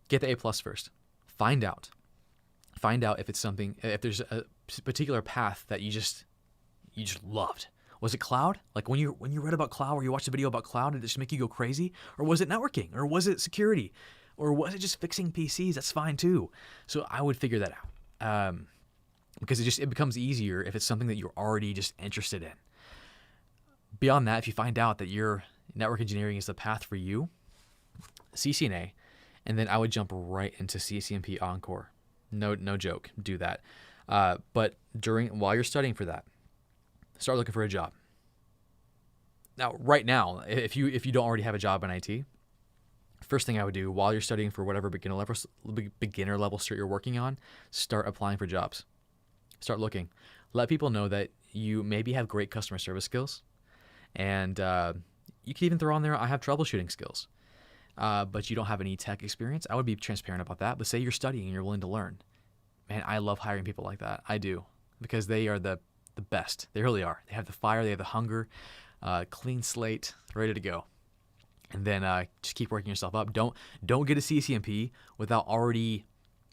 Get the A+ first. Find out if it's something, if there's a particular path that you just loved. Was it cloud? Like when you read about cloud or you watched a video about cloud, did it just make you go crazy? Or was it networking? Or was it security? Or was it just fixing PCs? That's fine too. So I would figure that out. Because it becomes easier if it's something that you're already just interested in. Beyond that, if you find out that your network engineering is the path for you, CCNA, and then I would jump right into CCNP Encore. No joke, do that. But while you're studying for that, start looking for a job. Now, right now, if you don't already have a job in IT, first thing I would do while you're studying for whatever beginner level cert you're working on, start applying for jobs. Start looking. Let people know that you maybe have great customer service skills, and you can even throw on there, I have troubleshooting skills, but you don't have any tech experience. I would be transparent about that, but say you're studying and you're willing to learn. Man, I love hiring people like that. I do, because they are the best. They really are. They have the fire, they have the hunger, clean slate, ready to go. And then just keep working yourself up. Don't get a CCNP without already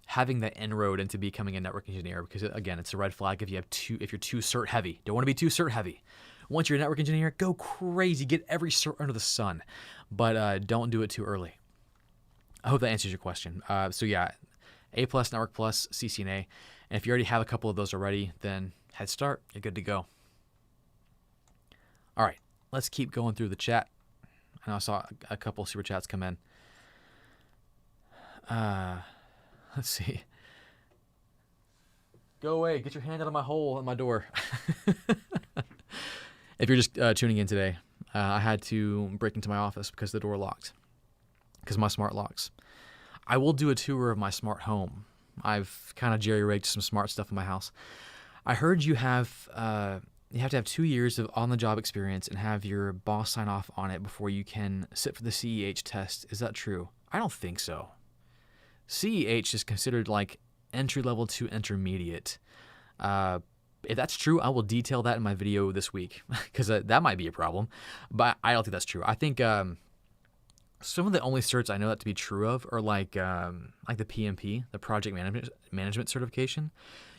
having that inroad into becoming a network engineer, because again, it's a red flag if you're too cert heavy. Don't want to be too cert heavy. Once you're a network engineer, go crazy, get every cert under the sun, but don't do it too early. I hope that answers your question. So yeah, A+, Network Plus, CCNA, and if you already have a couple of those already, then head start, you're good to go. All right, let's keep going through the chat. I know I saw a couple super chats come in. Let's see. Go away. Get your hand out of my hole in my door. If you're just tuning in today, I had to break into my office because the door locked. Because my smart locks. I will do a tour of my smart home. I've kind of jerry-rigged some smart stuff in my house. I heard you have to have 2 years of on-the-job experience and have your boss sign off on it before you can sit for the CEH test. Is that true? I don't think so. CEH is considered like entry-level to intermediate. If that's true, I will detail that in my video this week, because that might be a problem, but I don't think that's true. I think some of the only certs I know that to be true of are like the PMP, the project management certification.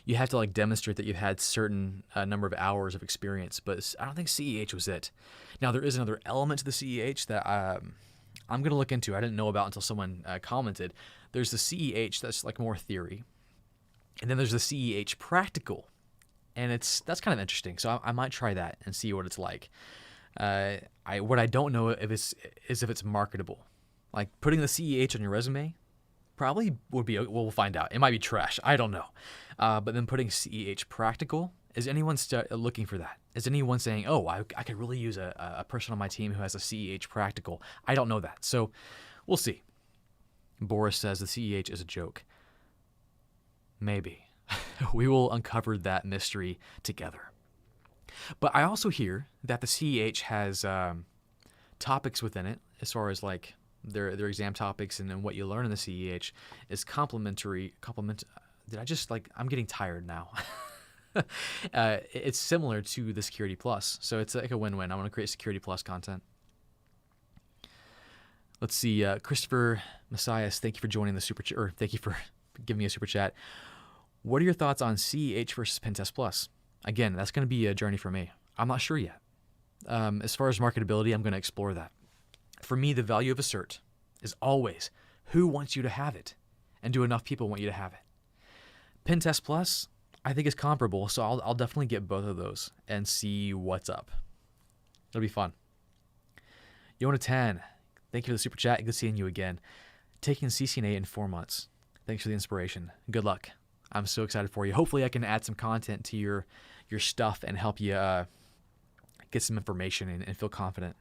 You have to like demonstrate that you've had certain number of hours of experience, but I don't think CEH was it. Now there is another element to the CEH that I'm going to look into. I didn't know about until someone commented. There's the CEH that's like more theory, and then there's the CEH practical, and that's kind of interesting. So I might try that and see what it's like. What I don't know is if it's marketable. Like putting the CEH on your resume, probably would be, we'll find out. It might be trash. I don't know. But then putting CEH practical, is anyone looking for that? Is anyone saying, oh, I could really use a person on my team who has a CEH practical? I don't know that. So we'll see. Boris says the CEH is a joke. Maybe. We will uncover that mystery together. But I also hear that the CEH has topics within it, as far as like their exam topics and then what you learn in the CEH is complementary. I'm getting tired now. It's similar to the Security Plus. So it's like a win-win. I want to create Security Plus content. Let's see. Christopher Messias, thank you for joining the super chat, or thank you for giving me a super chat. What are your thoughts on CEH versus Pentest Plus? Again, that's going to be a journey for me. I'm not sure yet. As far as marketability, I'm going to explore that. For me, the value of a cert is always who wants you to have it, and do enough people want you to have it. Pentest Plus, I think is comparable, so I'll definitely get both of those and see what's up. It'll be fun. Yona 10, thank you for the super chat. Good seeing you again. Taking CCNA in 4 months. Thanks for the inspiration. Good luck. I'm so excited for you. Hopefully I can add some content to your stuff and help you get some information and feel confident.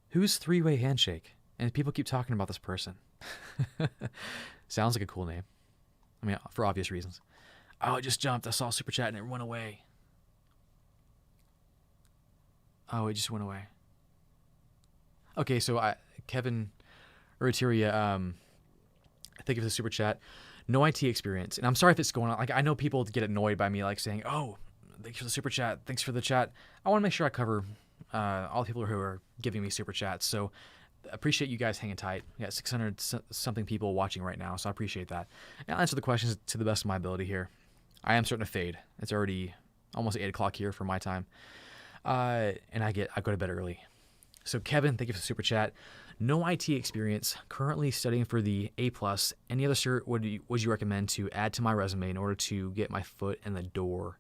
Who's Three-Way Handshake? And people keep talking about this person. Sounds like a cool name. I mean, for obvious reasons. Oh, it just jumped. I saw super chat and it went away. Oh, it just went away. Okay, so Kevin Uriteria, thank you for the super chat. No IT experience. And I'm sorry if it's going on. Like, I know people get annoyed by me, like, saying, oh, thanks for the super chat. Thanks for the chat. I want to make sure I cover all the people who are giving me super chats. So appreciate you guys hanging tight. We got 600 something people watching right now, so I appreciate that. And I'll answer the questions to the best of my ability here. I am starting to fade. It's already almost 8 o'clock here for my time. And I go to bed early. So Kevin, thank you for the super chat. No IT experience, currently studying for the A+. Any other cert would you recommend to add to my resume in order to get my foot in the door?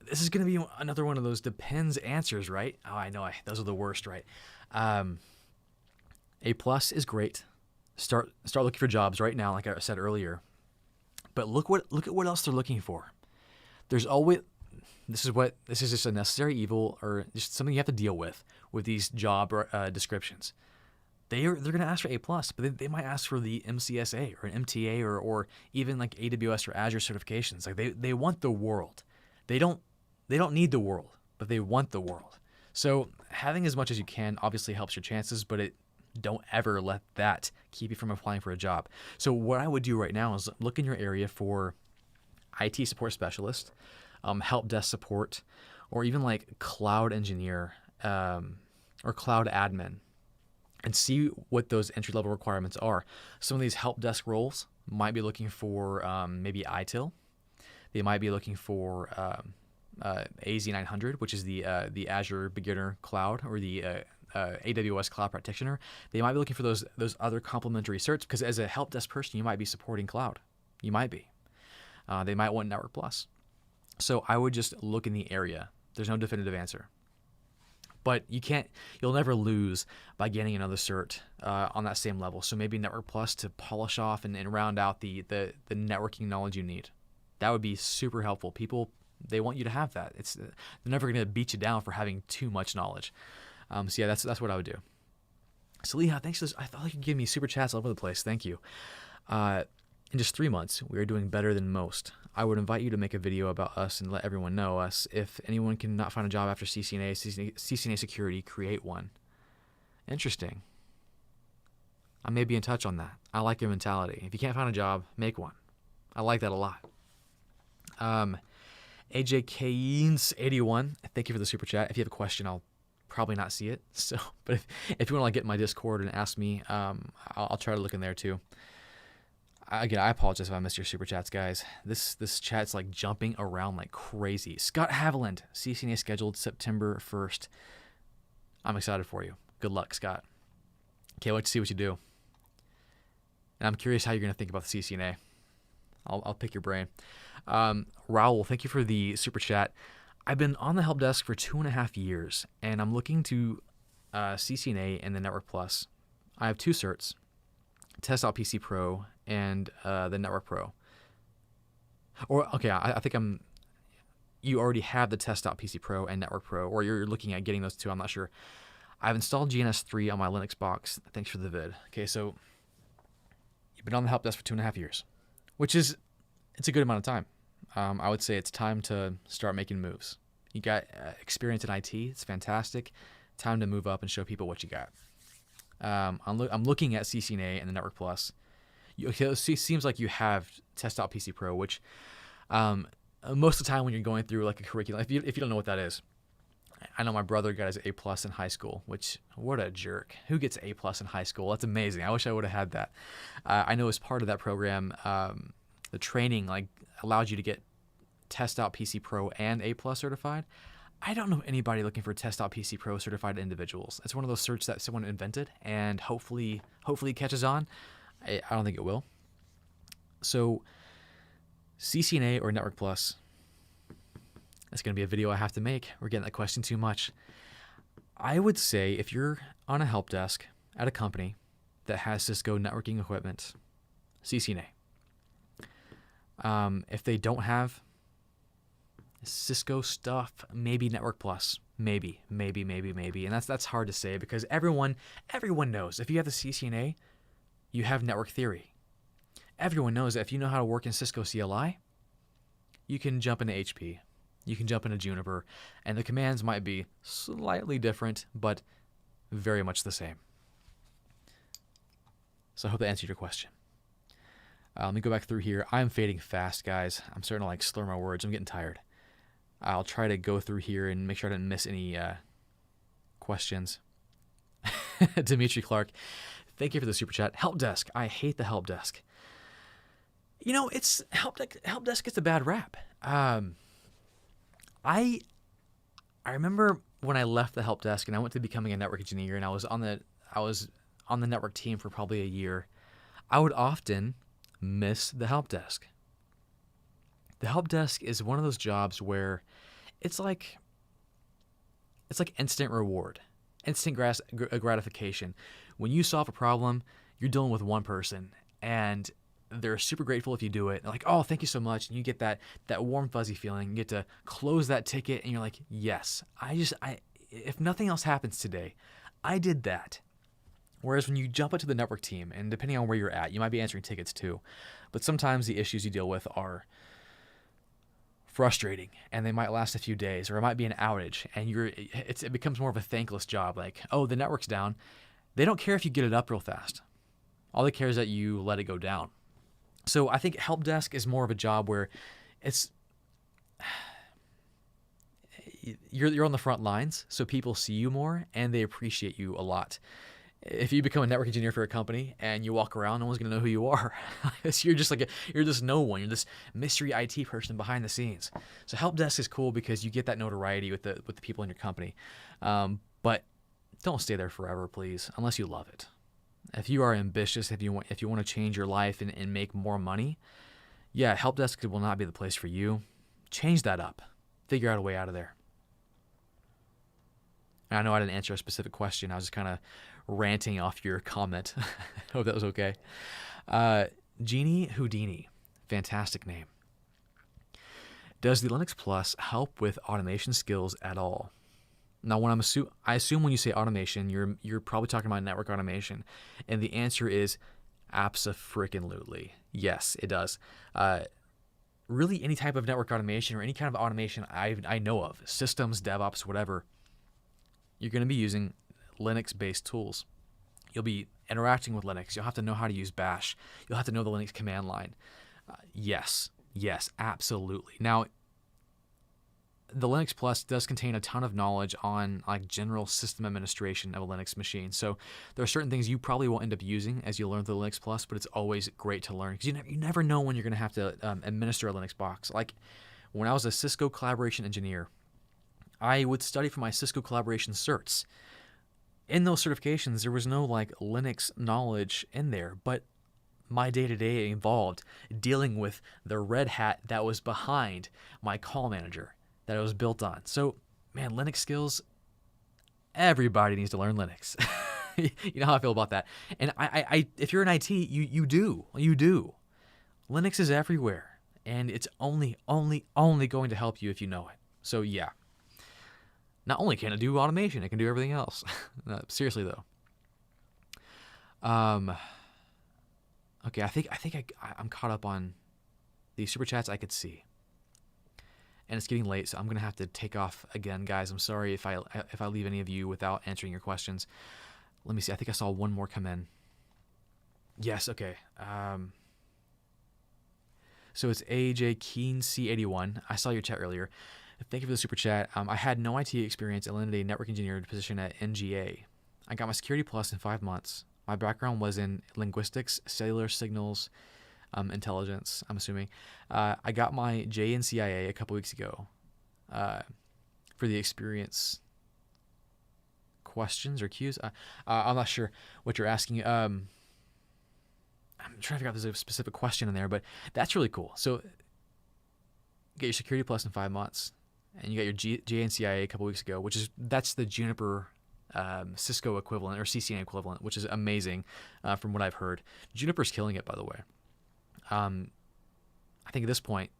This is going to be another one of those depends answers, right? Oh, I know. Those are the worst, right? A+ is great. Start looking for jobs right now, like I said earlier. But look at what else they're looking for. There's always this is just a necessary evil, or just something you have to deal with these job descriptions. They're going to ask for A+, but they might ask for the MCSA or an MTA or even like AWS or Azure certifications. Like they want the world. They don't need the world, but they want the world. So having as much as you can obviously helps your chances, but don't ever let that keep you from applying for a job. So what I would do right now is look in your area for IT support specialist, help desk support, or even like cloud engineer or cloud admin, and see what those entry-level requirements are. Some of these help desk roles might be looking for maybe ITIL. They might be looking for AZ900, which is the Azure Beginner Cloud, or the AWS Cloud Practitioner. They might be looking for those other complementary certs, because as a help desk person, you might be supporting cloud. You might be. They might want Network Plus. So I would just look in the area. There's no definitive answer. But you'll never lose by getting another cert on that same level. So maybe Network Plus to polish off and round out the networking knowledge you need. That would be super helpful. People, they want you to have that. They're never going to beat you down for having too much knowledge. So yeah, that's what I would do. So Leah, thanks for this. I thought you could give me super chats all over the place. Thank you. In just 3 months, we are doing better than most. I would invite you to make a video about us and let everyone know us. If anyone cannot find a job after CCNA security, create one. Interesting. I may be in touch on that. I like your mentality. If you can't find a job, make one. I like that a lot. AJ Keynes 81, thank you for the super chat. If you have a question, I'll probably not see it. So, but if you want to get in my Discord and ask me, I'll try to look in there too. Again, I apologize if I missed your super chats, guys. This chat's like jumping around like crazy. Scott Haviland, CCNA scheduled September 1st. I'm excited for you. Good luck, Scott. Can't wait to see what you do. And I'm curious how you're going to think about the CCNA. I'll pick your brain. Raul, thank you for the super chat. I've been on the help desk for 2.5 years, and I'm looking to CCNA and the Network Plus. I have 2 certs, Test.PC Pro and the Network Pro. Or, okay, I think you already have the Test.PC Pro and Network Pro, or you're looking at getting those 2, I'm not sure. I've installed GNS3 on my Linux box. Thanks for the vid. Okay, so you've been on the help desk for 2.5 years, which is, it's a good amount of time. I would say it's time to start making moves. You got experience in IT. It's fantastic. Time to move up and show people what you got. I'm looking at CCNA and the Network Plus. It seems like you have Test.PC Pro, which most of the time when you're going through like a curriculum, if you don't know what that is, I know my brother got his A+ in high school, which, what a jerk. Who gets A+ in high school? That's amazing. I wish I would have had that. I know as part of that program, the training like allowed you to get Test.PC Pro and A+ certified. I don't know anybody looking for Test.PC Pro certified individuals. It's one of those certs that someone invented and hopefully it catches on. I don't think it will. So CCNA or Network Plus, that's going to be a video I have to make. We're getting that question too much. I would say if you're on a help desk at a company that has Cisco networking equipment, CCNA. If they don't have Cisco stuff, maybe Network Plus, maybe, and that's hard to say because everyone knows if you have the CCNA, you have network theory. Everyone knows that if you know how to work in Cisco CLI, you can jump into HP, you can jump into Juniper, and the commands might be slightly different, but very much the same. So I hope that answered your question. Let me go back through here. I'm fading fast, guys. I'm starting to like slur my words. I'm getting tired. I'll try to go through here and make sure I didn't miss any questions. Dimitri Clark, thank you for the super chat. Help desk. I hate the help desk. You know, it's help desk gets a bad rap. I remember when I left the help desk and I went to becoming a network engineer, and I was on the network team for probably a year. I would often miss the help desk. The help desk is one of those jobs where it's like instant reward, instant gratification. When you solve a problem, you're dealing with one person, and they're super grateful if you do it. They're like, oh, thank you so much. And you get that warm, fuzzy feeling. You get to close that ticket, and you're like, yes, if nothing else happens today, I did that. Whereas when you jump into the network team, and depending on where you're at, you might be answering tickets too, but sometimes the issues you deal with are frustrating, and they might last a few days, or it might be an outage, and it becomes more of a thankless job. Like, oh, the network's down. They don't care if you get it up real fast. All they care is that you let it go down. So I think help desk is more of a job where you're on the front lines, so people see you more and they appreciate you a lot. If you become a network engineer for a company and you walk around, no one's gonna know who you are. You're just no one. You're this mystery IT person behind the scenes. So help desk is cool because you get that notoriety with the people in your company. But don't stay there forever, please, unless you love it. If you are ambitious, if you want to change your life and make more money, yeah, help desk will not be the place for you. Change that up. Figure out a way out of there. And I know I didn't answer a specific question. I was just kind of ranting off your comment. Hope that was okay. Jeannie Houdini, fantastic name. Does the Linux Plus help with automation skills at all? Now, I assume when you say automation, you're probably talking about network automation, and the answer is abso-freaking-lutely. Yes, it does. Really, any type of network automation or any kind of automation I know of, systems, DevOps, whatever, you're going to be using Linux-based tools. You'll be interacting with Linux. You'll have to know how to use Bash. You'll have to know the Linux command line. Yes, absolutely. Now, the Linux Plus does contain a ton of knowledge on like general system administration of a Linux machine. So there are certain things you probably won't end up using as you learn the Linux Plus, but it's always great to learn because you never know when you're going to have to administer a Linux box. Like when I was a Cisco collaboration engineer, I would study for my Cisco collaboration certs. In those certifications, there was no like Linux knowledge in there, but my day-to-day involved dealing with the red hat that was behind my call manager that it was built on. So, man, Linux skills, everybody needs to learn Linux. You know how I feel about that. And I if you're in IT, you do. Linux is everywhere, and it's only going to help you if you know it. So yeah. Not only can it do automation, it can do everything else. Seriously though. Okay, I think I'm caught up on the super chats I could see, and it's getting late, so I'm gonna have to take off again, guys. I'm sorry if I leave any of you without answering your questions. Let me see. I think I saw one more come in. Yes. Okay. So it's AJ Keen C81. I saw your chat earlier. Thank you for the super chat. I had no IT experience and landed a network engineer position at NGA. I got my Security Plus in 5 months. My background was in linguistics, cellular signals, intelligence, I'm assuming. I got my JNCIA a couple weeks ago for the experience questions or cues. I'm not sure what you're asking. I'm trying to figure out if there's a specific question in there, but that's really cool. So get your Security Plus in 5 months. And you got your JNCIA a couple weeks ago, that's the Juniper Cisco equivalent or CCNA equivalent, which is amazing from what I've heard. Juniper's killing it, by the way. I think at this point,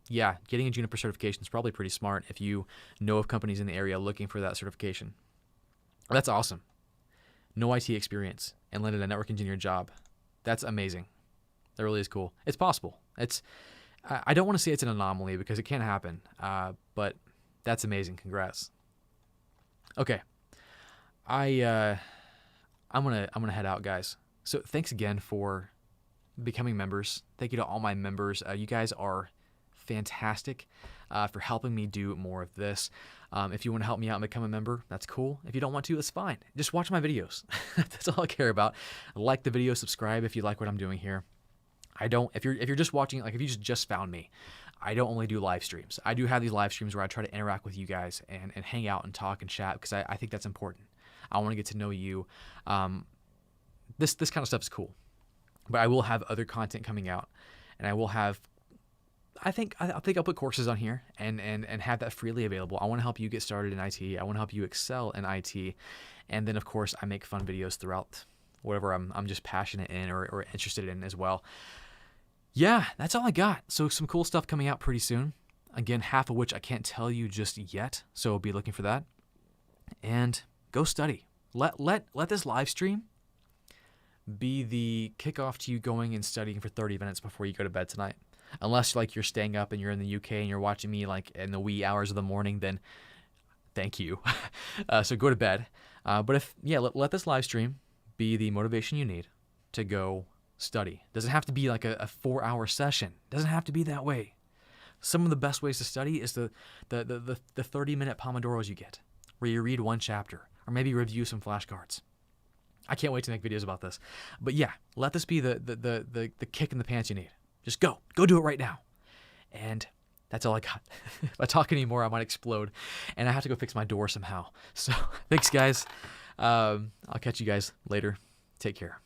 yeah, getting a Juniper certification is probably pretty smart if you know of companies in the area looking for that certification. That's awesome. No IT experience and landed a network engineer job. That's amazing. That really is cool. It's possible. I don't want to say it's an anomaly because it can happen, but that's amazing. Congrats. Okay, I'm gonna head out, guys. So thanks again for becoming members. Thank you to all my members. You guys are fantastic for helping me do more of this. If you want to help me out and become a member, that's cool. If you don't want to, it's fine. Just watch my videos. That's all I care about. Like the video, subscribe if you like what I'm doing here. If you're just watching, like if you just found me, I don't only do live streams. I do have these live streams where I try to interact with you guys and hang out and talk and chat because I think that's important. I want to get to know you. This kind of stuff is cool, but I will have other content coming out, and I will have. I think I'll put courses on here and have that freely available. I want to help you get started in IT. I want to help you excel in IT, and then of course I make fun videos throughout whatever I'm just passionate in or interested in as well. Yeah, that's all I got. So some cool stuff coming out pretty soon. Again, half of which I can't tell you just yet, so be looking for that. And go study. Let this live stream be the kickoff to you going and studying for 30 minutes before you go to bed tonight. Unless like you're staying up and you're in the UK and you're watching me like in the wee hours of the morning, then thank you. So go to bed. But let this live stream be the motivation you need to go study. Doesn't have to be like a 4-hour session. Doesn't have to be that way. Some of the best ways to study is the 30-minute Pomodoros you get, where you read one chapter or maybe review some flashcards. I can't wait to make videos about this. But yeah, let this be the kick in the pants you need. Just go do it right now. And that's all I got. If I talk anymore, I might explode, and I have to go fix my door somehow. So thanks, guys. I'll catch you guys later. Take care.